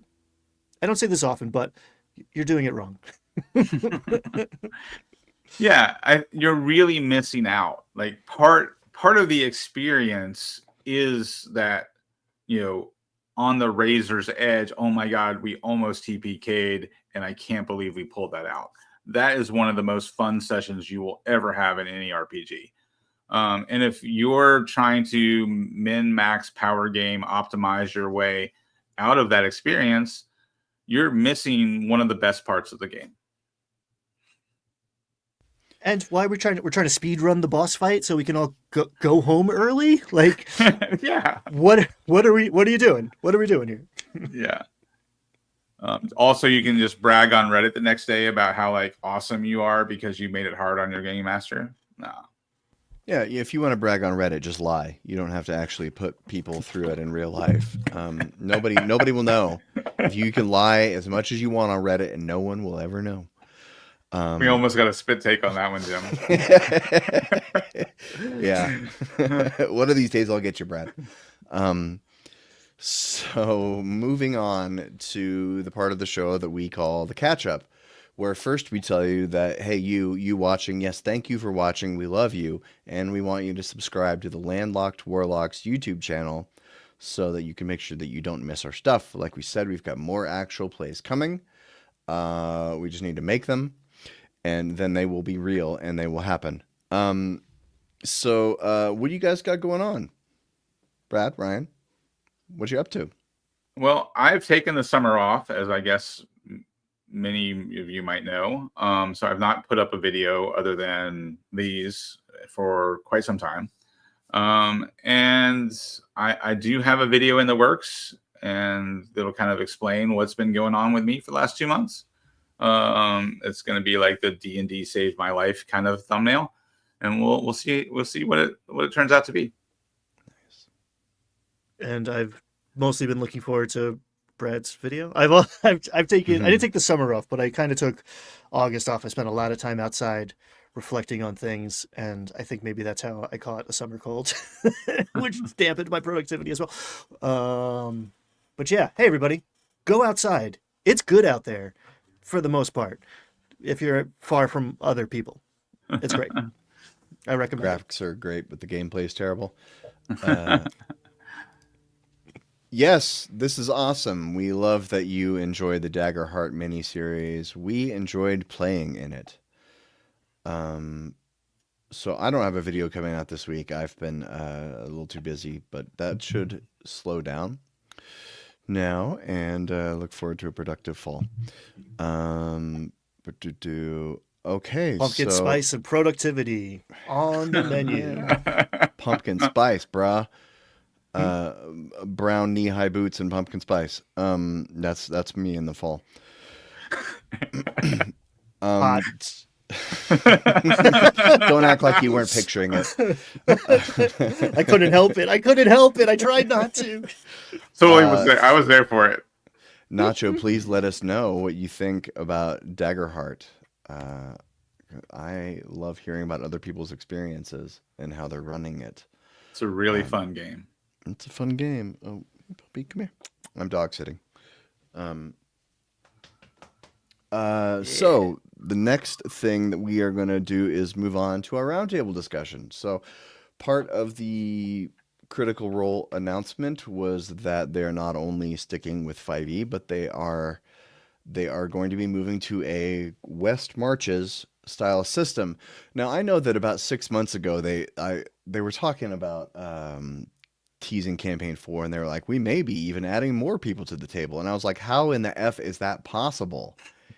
I don't say this often, but you're doing it wrong. Yeah, you're really missing out. Like, part of the experience is that, on the razor's edge. Oh my God, we almost TPK'd, and I can't believe we pulled that out. That is one of the most fun sessions you will ever have in any RPG. And if you're trying to min-max power game, optimize your way out of that experience, you're missing one of the best parts of the game. And why we're trying to speed run the boss fight so we can all go home early? Like, Yeah. what are you doing? What are we doing here? Yeah. Also, you can just brag on Reddit the next day about how like awesome you are because you made it hard on your game master. No. Yeah, if you want to brag on Reddit, just lie. You don't have to actually put people through it in real life. Nobody will know. If you can lie as much as you want on Reddit, and no one will ever know. We almost got a spit take on that one, Jim. Yeah. One of these days I'll get you, Brad. So moving on to the part of the show that we call the catch up, where first we tell you that, hey, you watching, yes, thank you for watching. We love you. And we want you to subscribe to the Landlocked Warlocks YouTube channel so that you can make sure that you don't miss our stuff. Like we said, we've got more actual plays coming. We just need to make them, and then they will be real and they will happen. So what do you guys got going on? Brad, Ryan, what you up to? Well, I've taken the summer off, as I guess many of you might know. So I've not put up a video other than these for quite some time. And I do have a video in the works, and it'll kind of explain what's been going on with me for the last 2 months. It's going to be like the D&D saved my life kind of thumbnail, and we'll see what it turns out to be. And I've mostly been looking forward to Brad's video. I've taken I didn't take the summer off, but I kind of took August off. I spent a lot of time outside reflecting on things, and I think maybe that's how I caught a summer cold, which dampened my productivity as well. But yeah, hey everybody, go outside. It's good out there for the most part. If you're far from other people, it's great. I recommend it. Graphics are great, but the gameplay is terrible. Yes, this is awesome. We love that you enjoyed the Daggerheart miniseries. We enjoyed playing in it. So I don't have a video coming out this week. I've been a little too busy, but that should slow down now, and look forward to a productive fall. Okay, Pumpkin spice and productivity on the menu. Pumpkin spice, brah. Brown knee-high boots and pumpkin spice. That's me in the fall. Hot. Don't act like you weren't picturing it. I couldn't help it. I tried not to. Totally was there. I was there for it. Nacho, please let us know what you think about Daggerheart. I love hearing about other people's experiences and how they're running it. It's a really fun game. It's a fun game. Oh, puppy, come here. I'm dog sitting. So the next thing that we are going to do is move on to our roundtable discussion. So part of the Critical Role announcement was that they're not only sticking with 5e, but they are going to be moving to a West Marches style system. Now, I know that about 6 months ago they were talking about teasing campaign 4, and they were like, we may be even adding more people to the table. And I was like, how in the F is that possible?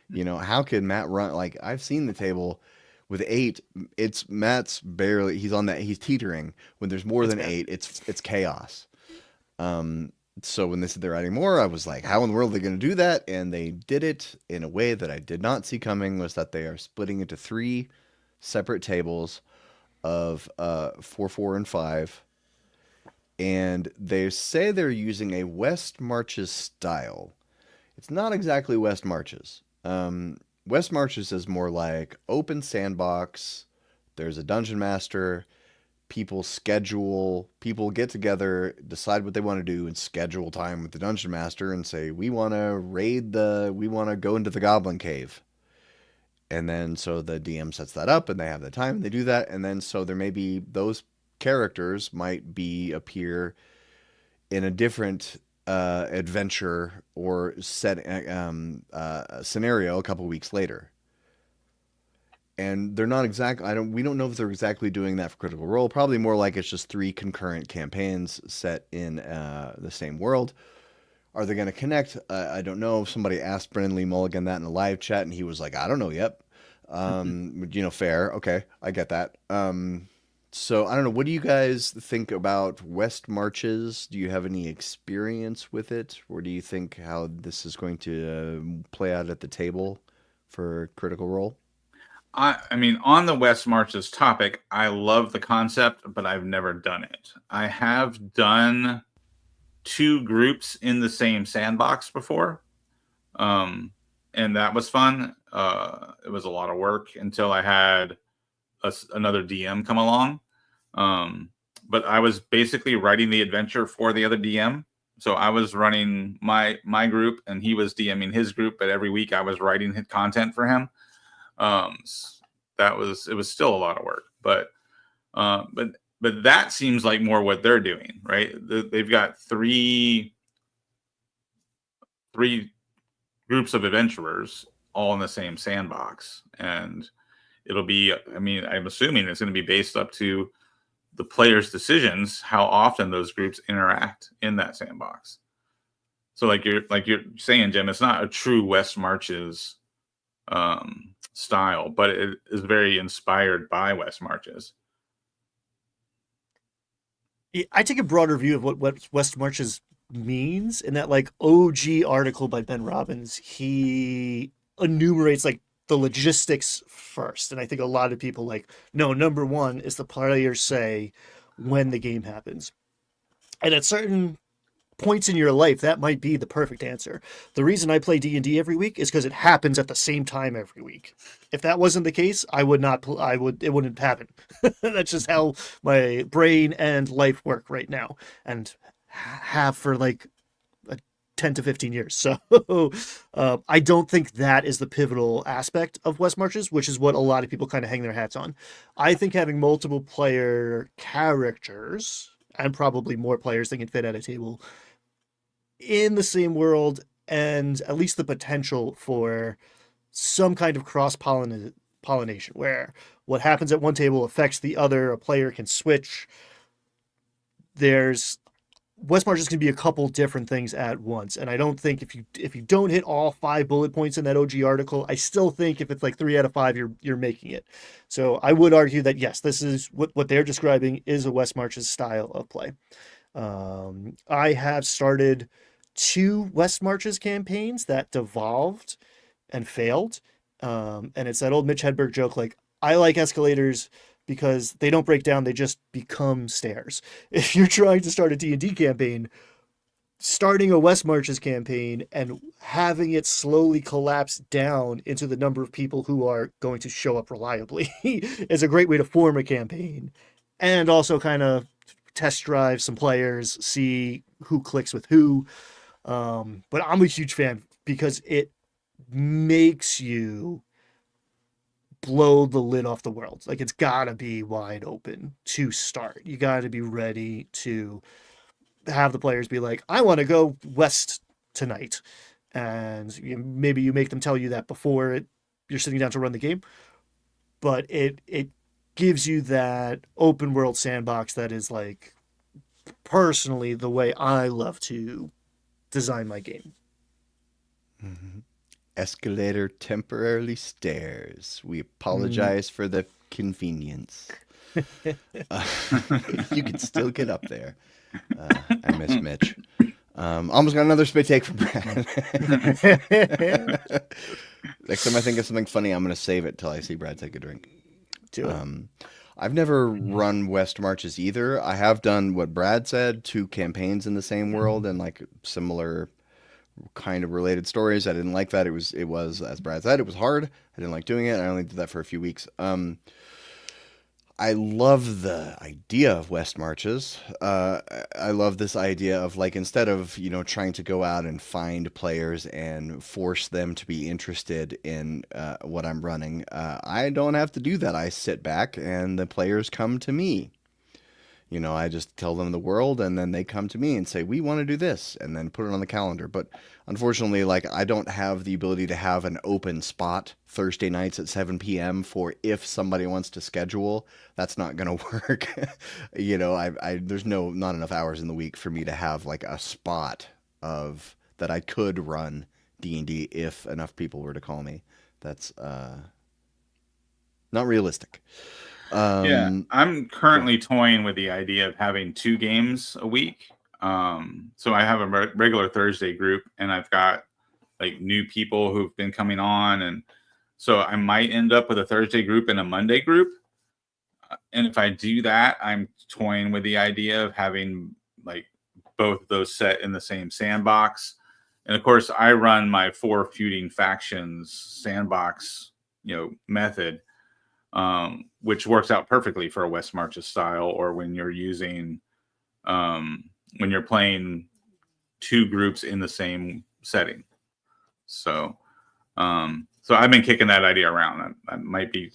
You know, how could Matt run? Like, I've seen the table with 8. It's Matt's barely, he's teetering. When there's more than 8, it's chaos. So when they said they're adding more, I was like, how in the world are they going to do that? And they did it in a way that I did not see coming, was that they are splitting into 3 separate tables of 4, 4, and 5. And they say they're using a West Marches style. It's not exactly West Marches. West Marches is more like open sandbox. There's a dungeon master. People get together, decide what they want to do, and schedule time with the dungeon master and say, we want to go into the Goblin Cave. And then so the DM sets that up, and they have the time, and they do that. And then so there may be those characters might appear in a different adventure or set scenario a couple weeks later. And they're not exactly. We don't know if they're exactly doing that for Critical Role. Probably more like it's just 3 concurrent campaigns set in the same world. Are they going to connect? I don't know. Somebody asked Brennan Lee Mulligan that in a live chat, and he was like, "I don't know yet." Fair. Okay, I get that. So I don't know. What do you guys think about West Marches? Do you have any experience with it, or do you think how this is going to play out at the table for Critical Role? I mean, on the West Marches topic, I love the concept, but I've never done it. I have done 2 groups in the same sandbox before, and that was fun. It was a lot of work until I had another DM come along. But I was basically writing the adventure for the other DM. So I was running my group, and he was DMing his group. But every week I was writing his content for him. It was still a lot of work, but that seems like more what they're doing, right? They've got three groups of adventurers all in the same sandbox, and it'll be, I mean, I'm assuming it's going to be based up to the players' decisions, how often those groups interact in that sandbox. So like you're saying, Jim, it's not a true West Marches style, but it is very inspired by West Marches. I take a broader view of what West Marches means in that like OG article by Ben Robbins, he enumerates like the logistics first. And I think a lot of people like, no, number 1 is the players say when the game happens. And at certain points in your life, that might be the perfect answer. The reason I play D&D every week is because it happens at the same time every week. If that wasn't the case, it wouldn't happen. That's just how my brain and life work right now, and have for like 10 to 15 years. So I don't think that is the pivotal aspect of West Marches, which is what a lot of people kind of hang their hats on. I think having multiple player characters, and probably more players that can fit at a table in the same world, and at least the potential for some kind of cross-pollination where what happens at one table affects the other, a player can switch. West Marches can be a couple different things at once, and I don't think if you don't hit all 5 bullet points in that OG article, I still think if it's like 3 out of 5, you're making it. So I would argue that yes, this is what they're describing is a West Marches style of play. I have started 2 West Marches campaigns that devolved and failed, and it's that old Mitch Hedberg joke, like, I like escalators because they don't break down, they just become stairs. If you're trying to start a D&D campaign, starting a West Marches campaign and having it slowly collapse down into the number of people who are going to show up reliably is a great way to form a campaign, and also kind of test drive some players, see who clicks with who. But I'm a huge fan because it makes you blow the lid off the world. Like, it's gotta be wide open to start. You gotta be ready to have the players be like, I want to go west tonight. And maybe you make them tell you that before you're sitting down to run the game. But it gives you that open world sandbox that is, like, personally the way I love to design my game. Mm-hmm. Escalator, temporarily stairs. We apologize for the convenience. You can still get up there. I miss Mitch. Almost got another spit take from Brad. Next time I think of something funny, I'm going to save it till I see Brad take a drink. Do it. I've never run West Marches either. I have done what Brad said, 2 campaigns in the same world and like similar kind of related stories. I didn't like that. It was, as Brad said, it was hard. I didn't like doing it. I only did that for a few weeks. I love the idea of West Marches. I love this idea of, like, instead of, trying to go out and find players and force them to be interested in what I'm running, I don't have to do that. I sit back and the players come to me. I just tell them the world, and then they come to me and say, we want to do this, and then put it on the calendar. But unfortunately, like, I don't have the ability to have an open spot Thursday nights at 7 p.m. for if somebody wants to schedule. That's not going to work. There's not enough hours in the week for me to have like a spot of that I could run D&D if enough people were to call me. That's not realistic. Yeah, I'm currently toying with the idea of having 2 games a week. So I have a regular Thursday group, and I've got like new people who've been coming on, and so I might end up with a Thursday group and a Monday group. And if I do that, I'm toying with the idea of having like both of those set in the same sandbox. And of course, I run my 4 feuding factions sandbox, method. Which works out perfectly for a West Marches style, or when you're using, when you're playing 2 groups in the same setting. So I've been kicking that idea around. I might be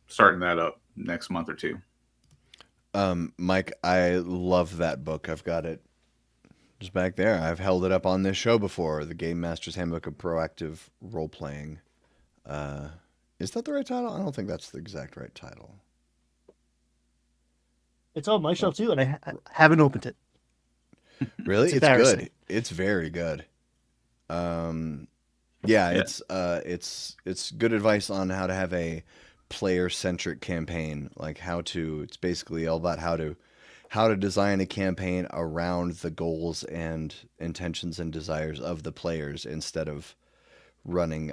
starting that up next month or 2. Mike, I love that book. I've got it just back there. I've held it up on this show before. The Game Master's Handbook of Proactive Role Playing. Is that the right title? I don't think that's the exact right title. It's on my shelf too, and I haven't opened it. Really? It's good. It's very good. It's good advice on how to have a player-centric campaign, like it's basically all about how to design a campaign around the goals and intentions and desires of the players instead of running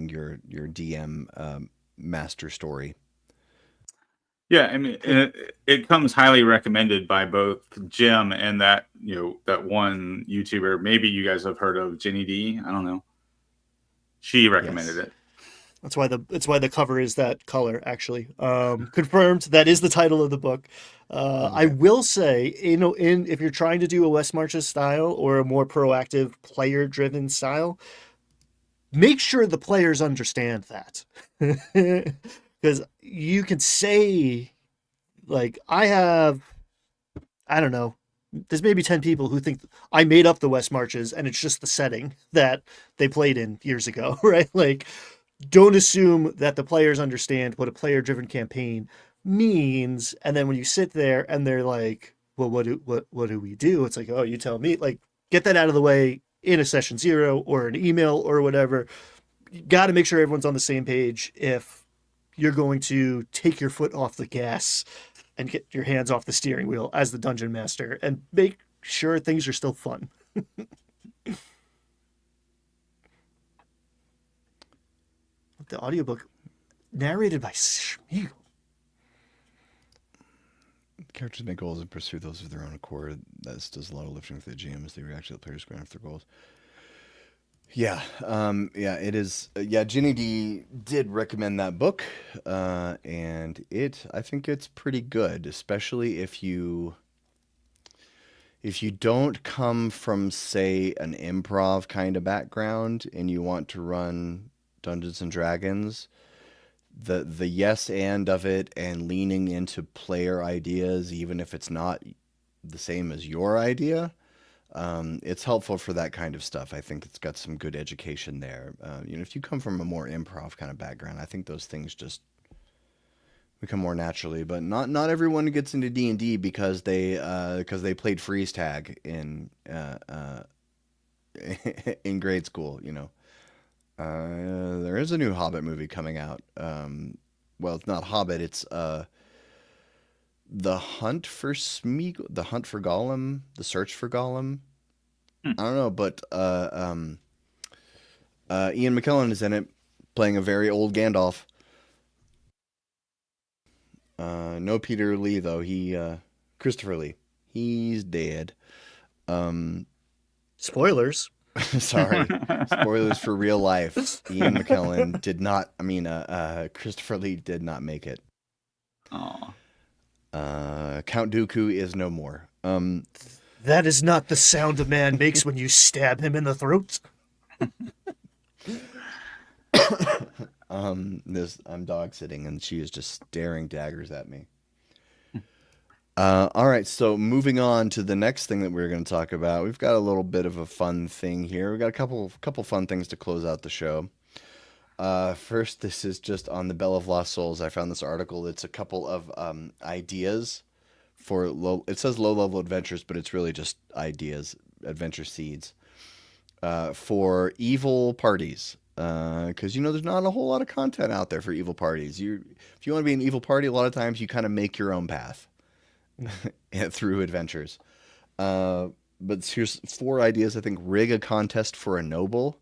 your DM master story. Yeah, I mean, it comes highly recommended by both Jim and that one YouTuber. Maybe you guys have heard of Jenny D. I don't know. She recommended it. That's why the cover is that color. Actually, confirmed. That is the title of the book. Okay. I will say, if you're trying to do a West Marches style or a more proactive player-driven style, make sure the players understand that. Because you can say, like, I don't know, there's maybe 10 people who think I made up the West Marches and it's just the setting that they played in years ago, right? Like, don't assume that the players understand what a player-driven campaign means. And then when you sit there and they're like, well, what do we do? It's like, oh, you tell me. Like, get that out of the way in a session 0 or an email or whatever. You got to make sure everyone's on the same page if you're going to take your foot off the gas and get your hands off the steering wheel as the dungeon master, and make sure things are still fun. The audiobook narrated by Schmiegel. Characters make goals and pursue those of their own accord. That does a lot of lifting for the GM as they react to the players going after their goals. Yeah, it is. Ginny D did recommend that book, and I think it's pretty good, especially if you don't come from, say, an improv kind of background and you want to run Dungeons and Dragons. The yes and of it and leaning into player ideas, even if it's not the same as your idea. It's helpful for that kind of stuff. I think it's got some good education there. If you come from a more improv kind of background, I think those things just become more naturally. But not everyone gets into D&D because they played freeze tag in grade school. There is a new Hobbit movie coming out. Well, it's not Hobbit. It's The Hunt for Smeagol, The Hunt for Gollum, The Search for Gollum. I don't know, but Ian McKellen is in it, playing a very old Gandalf. No Peter Lee, though. Christopher Lee. He's dead. Spoilers. Sorry. Spoilers for real life. Ian McKellen Christopher Lee did not make it. Aww. Count Dooku is no more. That is not the sound a man makes when you stab him in the throat. I'm dog sitting and she is just staring daggers at me. All right, so moving on to the next thing that we're going to talk about, we've got a little bit of a fun thing here. We've got a couple fun things to close out the show. First, this is just on the Bell of Lost Souls. I found this article. It's a couple of ideas for low. It says low level adventures, but it's really just ideas, adventure seeds for evil parties. Because there's not a whole lot of content out there for evil parties. If you want to be an evil party, a lot of times you kind of make your own path through adventures. But here's 4 ideas. I think rig a contest for a noble.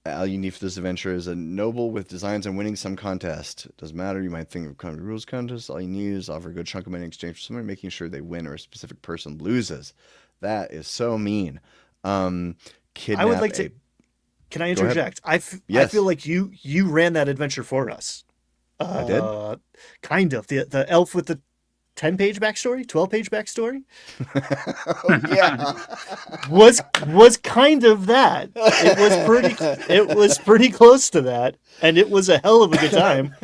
All you need for this adventure is a noble with designs on winning some contest. Doesn't matter. You might think of kind of rules contest. All you need is offer a good chunk of money in exchange for someone making sure they win or a specific person loses. That is so mean. Kidnap I would like to. Can I Go ahead. interject? I Yes. feel like you ran that adventure for us. I did? Kind of. The elf with the 10-page backstory, 12-page backstory Oh, yeah. was kind of that. It was pretty close to that, and it was a hell of a good time.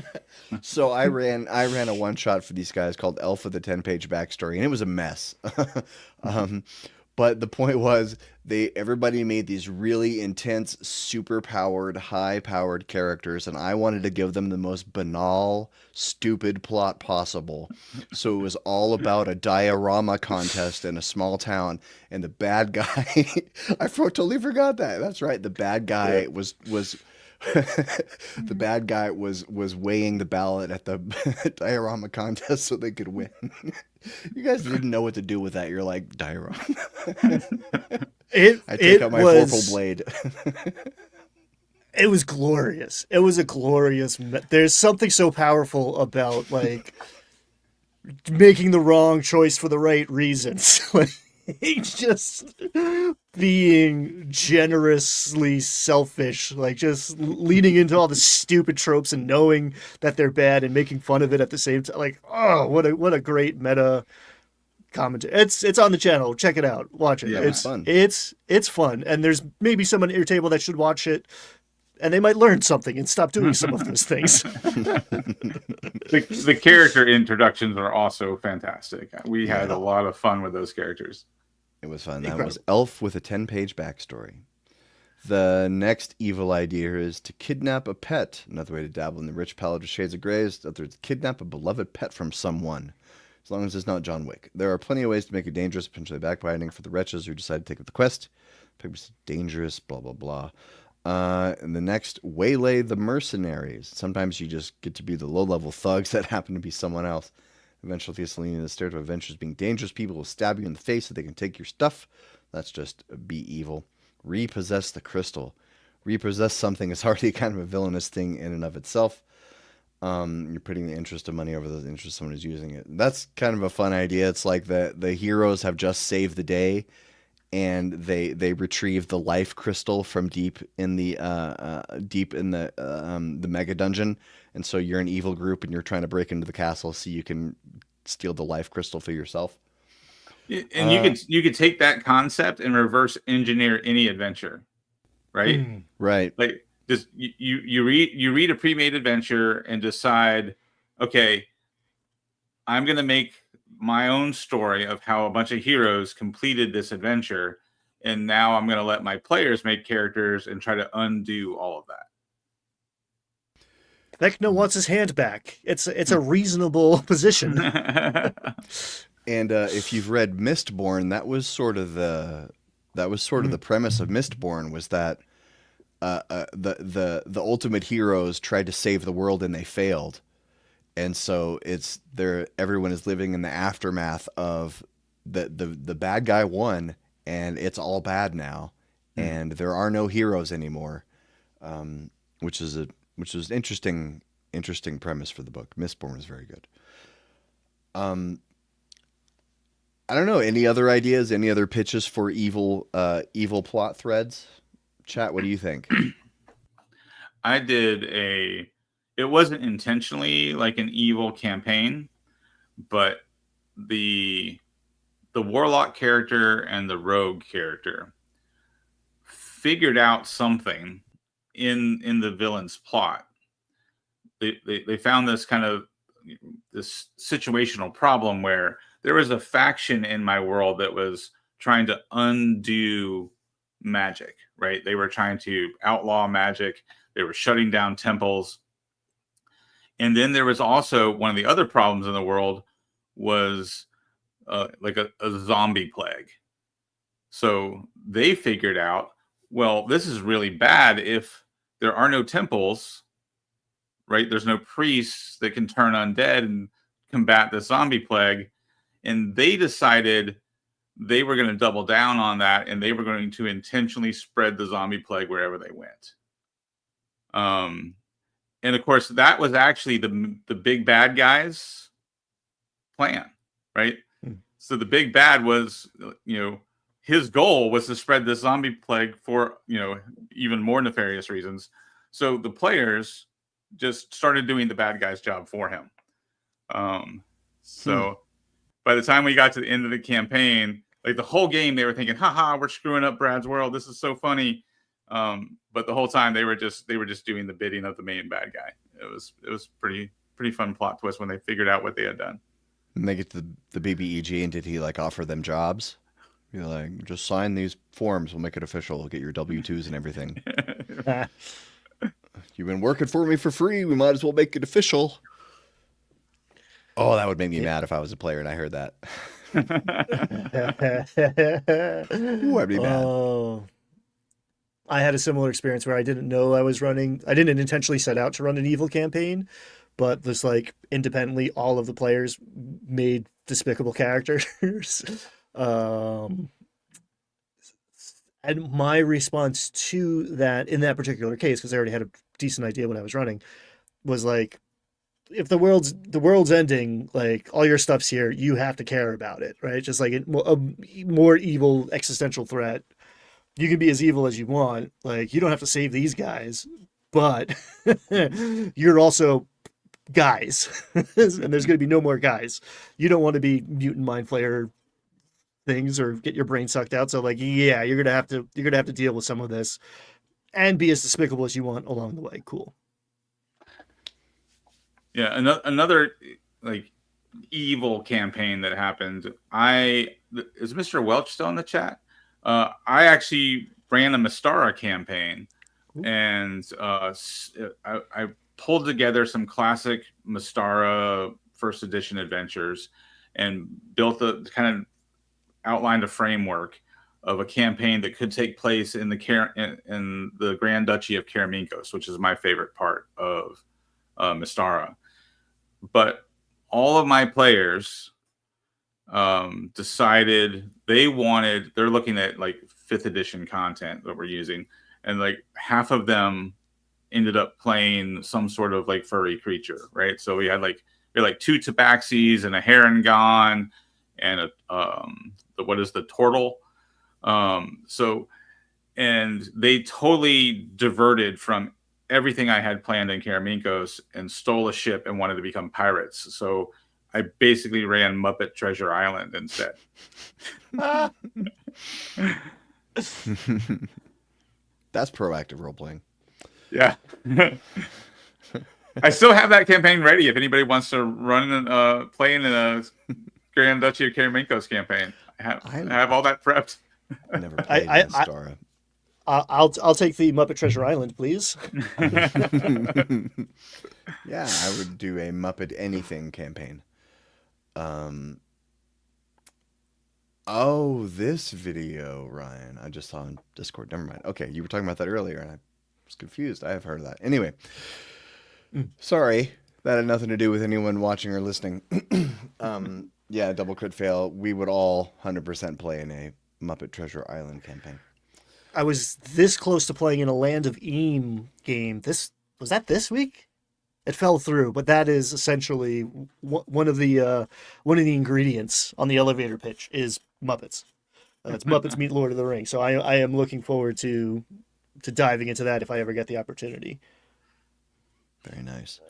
So I ran a one shot for these guys called Elf with a 10-page backstory, and it was a mess. But the point was everybody made these really intense, super powered, high powered characters, and I wanted to give them the most banal, stupid plot possible. So it was all about a diorama contest in a small town, and the bad guy totally forgot that. That's right. The bad guy was the bad guy was weighing the ballot at the diorama contest so they could win. You guys didn't know what to do with that. You're like, diorama. I take out my fourfold blade. It was glorious. It was a glorious. There's something so powerful about like making the wrong choice for the right reasons. Like just being generously selfish, like just leaning into all the stupid tropes and knowing that they're bad and making fun of it at the same time. Like, oh, what a great meta commentary. It's on the channel. Check it out. Watch it. Yeah, it's fun. It's fun. And there's maybe someone at your table that should watch it, and they might learn something and stop doing some of those things. The character introductions are also fantastic. We had a lot of fun with those characters. It was fun. That was Elf with a 10-page backstory. The next evil idea is to kidnap a pet. Another way to dabble in the rich palette of shades of gray is to kidnap a beloved pet from someone, as long as it's not John Wick. There are plenty of ways to make it dangerous, potentially backbiting for the wretches who decide to take up the quest. It's dangerous, blah, blah, blah. And the next, waylay the mercenaries. Sometimes you just get to be the low-level thugs that happen to be someone else. Eventually, Thessalonian, the stereotype of adventures being dangerous. People will stab you in the face so they can take your stuff. That's just be evil. Repossess the crystal. Repossess something is already kind of a villainous thing in and of itself. You're putting the interest of money over the interest of someone who's using it. That's kind of a fun idea. It's like the heroes have just saved the day, and they retrieve the life crystal from deep in the mega dungeon, and so you're an evil group and you're trying to break into the castle so you can steal the life crystal for yourself. And you could take that concept and reverse engineer any adventure, right? Right. Like just you read a pre-made adventure and decide, okay, I'm gonna make my own story of how a bunch of heroes completed this adventure, and now I'm gonna let my players make characters and try to undo all of that. Vecna wants his hand back. It's a reasonable position. And if you've read Mistborn, that was sort of the premise of Mistborn, was that the ultimate heroes tried to save the world and they failed, and so everyone is living in the aftermath of the bad guy won, and it's all bad now, and there are no heroes anymore, which is interesting premise for the book. Mistborn is very good. I don't know. Any other ideas? Any other pitches for evil plot threads? Chat, what do you think? I did it wasn't intentionally like an evil campaign, but the warlock character and the rogue character figured out something in the villain's plot. They found this kind of this situational problem where there was a faction in my world that was trying to undo magic, right? They were trying to outlaw magic. They were shutting down temples. And then there was also one of the other problems in the world was like a zombie plague. So they figured out, well, this is really bad if there are no temples, right? There's no priests that can turn undead and combat the zombie plague. And they decided they were going to double down on that, and they were going to intentionally spread the zombie plague wherever they went. And of course, that was actually the big bad guy's plan, right? So the big bad was, his goal was to spread this zombie plague for, even more nefarious reasons. So the players just started doing the bad guy's job for him. So by the time we got to the end of the campaign, like the whole game, they were thinking, haha, we're screwing up Brad's world. This is so funny. But the whole time they were just doing the bidding of the main bad guy. It was pretty fun plot twist when they figured out what they had done. And they get to the BBEG, and did he like offer them jobs? Be like, just sign these forms, we'll make it official. We'll get your W-2s and everything. You've been working for me for free. We might as well make it official. Oh, that would make me mad if I was a player and I heard that. Ooh, I'd be mad. Oh, I had a similar experience where I didn't know I didn't intentionally set out to run an evil campaign, but just like independently, all of the players made despicable characters. And my response to that in that particular case, because I already had a decent idea what I was running, was like, if the world's ending, like all your stuff's here, you have to care about it, right? Just like a more evil existential threat. You can be as evil as you want. Like, you don't have to save these guys, but you're also guys, and there's going to be no more guys. You don't want to be mutant mind flayer things or get your brain sucked out. So like, yeah, you're gonna have to deal with some of this and be as despicable as you want along the way. Cool. Yeah, another like evil campaign that happened. Is Mr. Welch still in the chat? I actually ran a Mystara campaign, and I pulled together some classic Mystara first edition adventures and built outlined a framework of a campaign that could take place in the Grand Duchy of Karameikos, which is my favorite part of Mystara. But all of my players decided they're looking at like 5th edition content that we're using, and like half of them ended up playing some sort of like furry creature, right? So we had like 2 tabaxis and a Harengon and what is the turtle? And they totally diverted from everything I had planned in Karameikos and stole a ship and wanted to become pirates. So I basically ran Muppet Treasure Island instead. That's proactive role playing. Yeah. I still have that campaign ready if anybody wants to run play in a Grand Duchy of Karameikos campaign. I have all that prepped. I never played Mystara. I'll take the Muppet Treasure Island, please. Yeah, I would do a Muppet anything campaign. Oh, this video, Ryan. I just saw on Discord. Never mind. Okay, you were talking about that earlier, and I was confused. I have heard of that. Anyway, sorry. That had nothing to do with anyone watching or listening. Yeah, double crit fail. We would all 100% play in a Muppet Treasure Island campaign. I was this close to playing in a Land of Eam game. Was that this week? It fell through, but that is essentially one of the ingredients on the elevator pitch is Muppets. It's Muppets meet Lord of the Rings. So I am looking forward to diving into that if I ever get the opportunity. Very nice.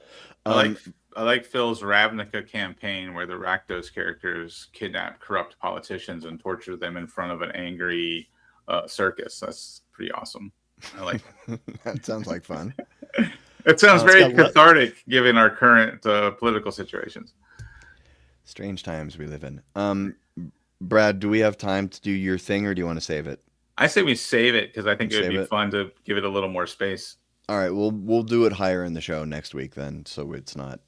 I like Phil's Ravnica campaign where the Rakdos characters kidnap corrupt politicians and torture them in front of an angry circus. That's pretty awesome. I like that. That sounds like fun. It sounds It's very got what- cathartic given our current political situations. Strange times we live in. Brad, do we have time to do your thing, or do you want to save it? I say we save it because I think it would Save be it. fun to give it a little more space. All right, we'll do it higher in the show next week then, so it's not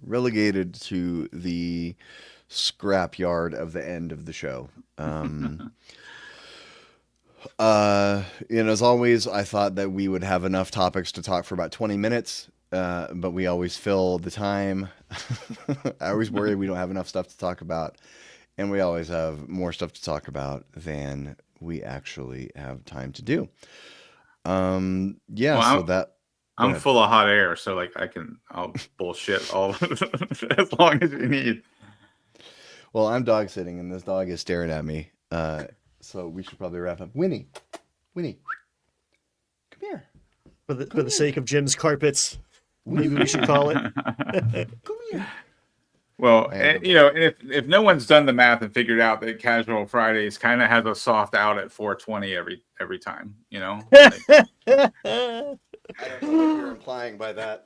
relegated to the scrapyard of the end of the show. As always, I thought that we would have enough topics to talk for about 20 minutes, but we always fill the time. I always worry we don't have enough stuff to talk about, and we always have more stuff to talk about than we actually have time to do. Well, So that I'm ahead. full of hot air, so like I'll bullshit all as long as you need. Well, I'm dog sitting, and this dog is staring at me. So we should probably wrap up. Winnie, come here. For the sake of Jim's carpets, maybe we should call it. Come here. Well, I have if no one's done the math and figured out that Casual Fridays kind of has a soft out at 420 every time, Like, I don't know what you're implying by that.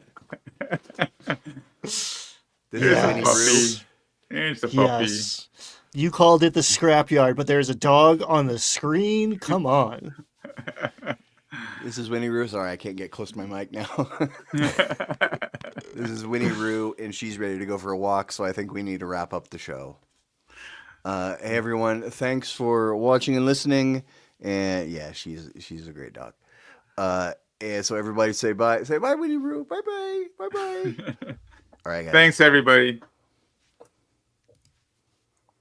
This here's is a Winnie puppy. Roo. Here's the puppy. Yes. You called it the scrapyard, but there's a dog on the screen. Come on. This is Winnie Roo. Sorry, I can't get close to my mic now. This is Winnie Roo, and she's ready to go for a walk, so I think we need to wrap up the show. Hey, everyone. Thanks for watching and listening. And yeah, she's a great dog. And so everybody say bye. Say bye, Winnie Roo. Bye-bye. Bye-bye. All right, guys. Thanks, everybody.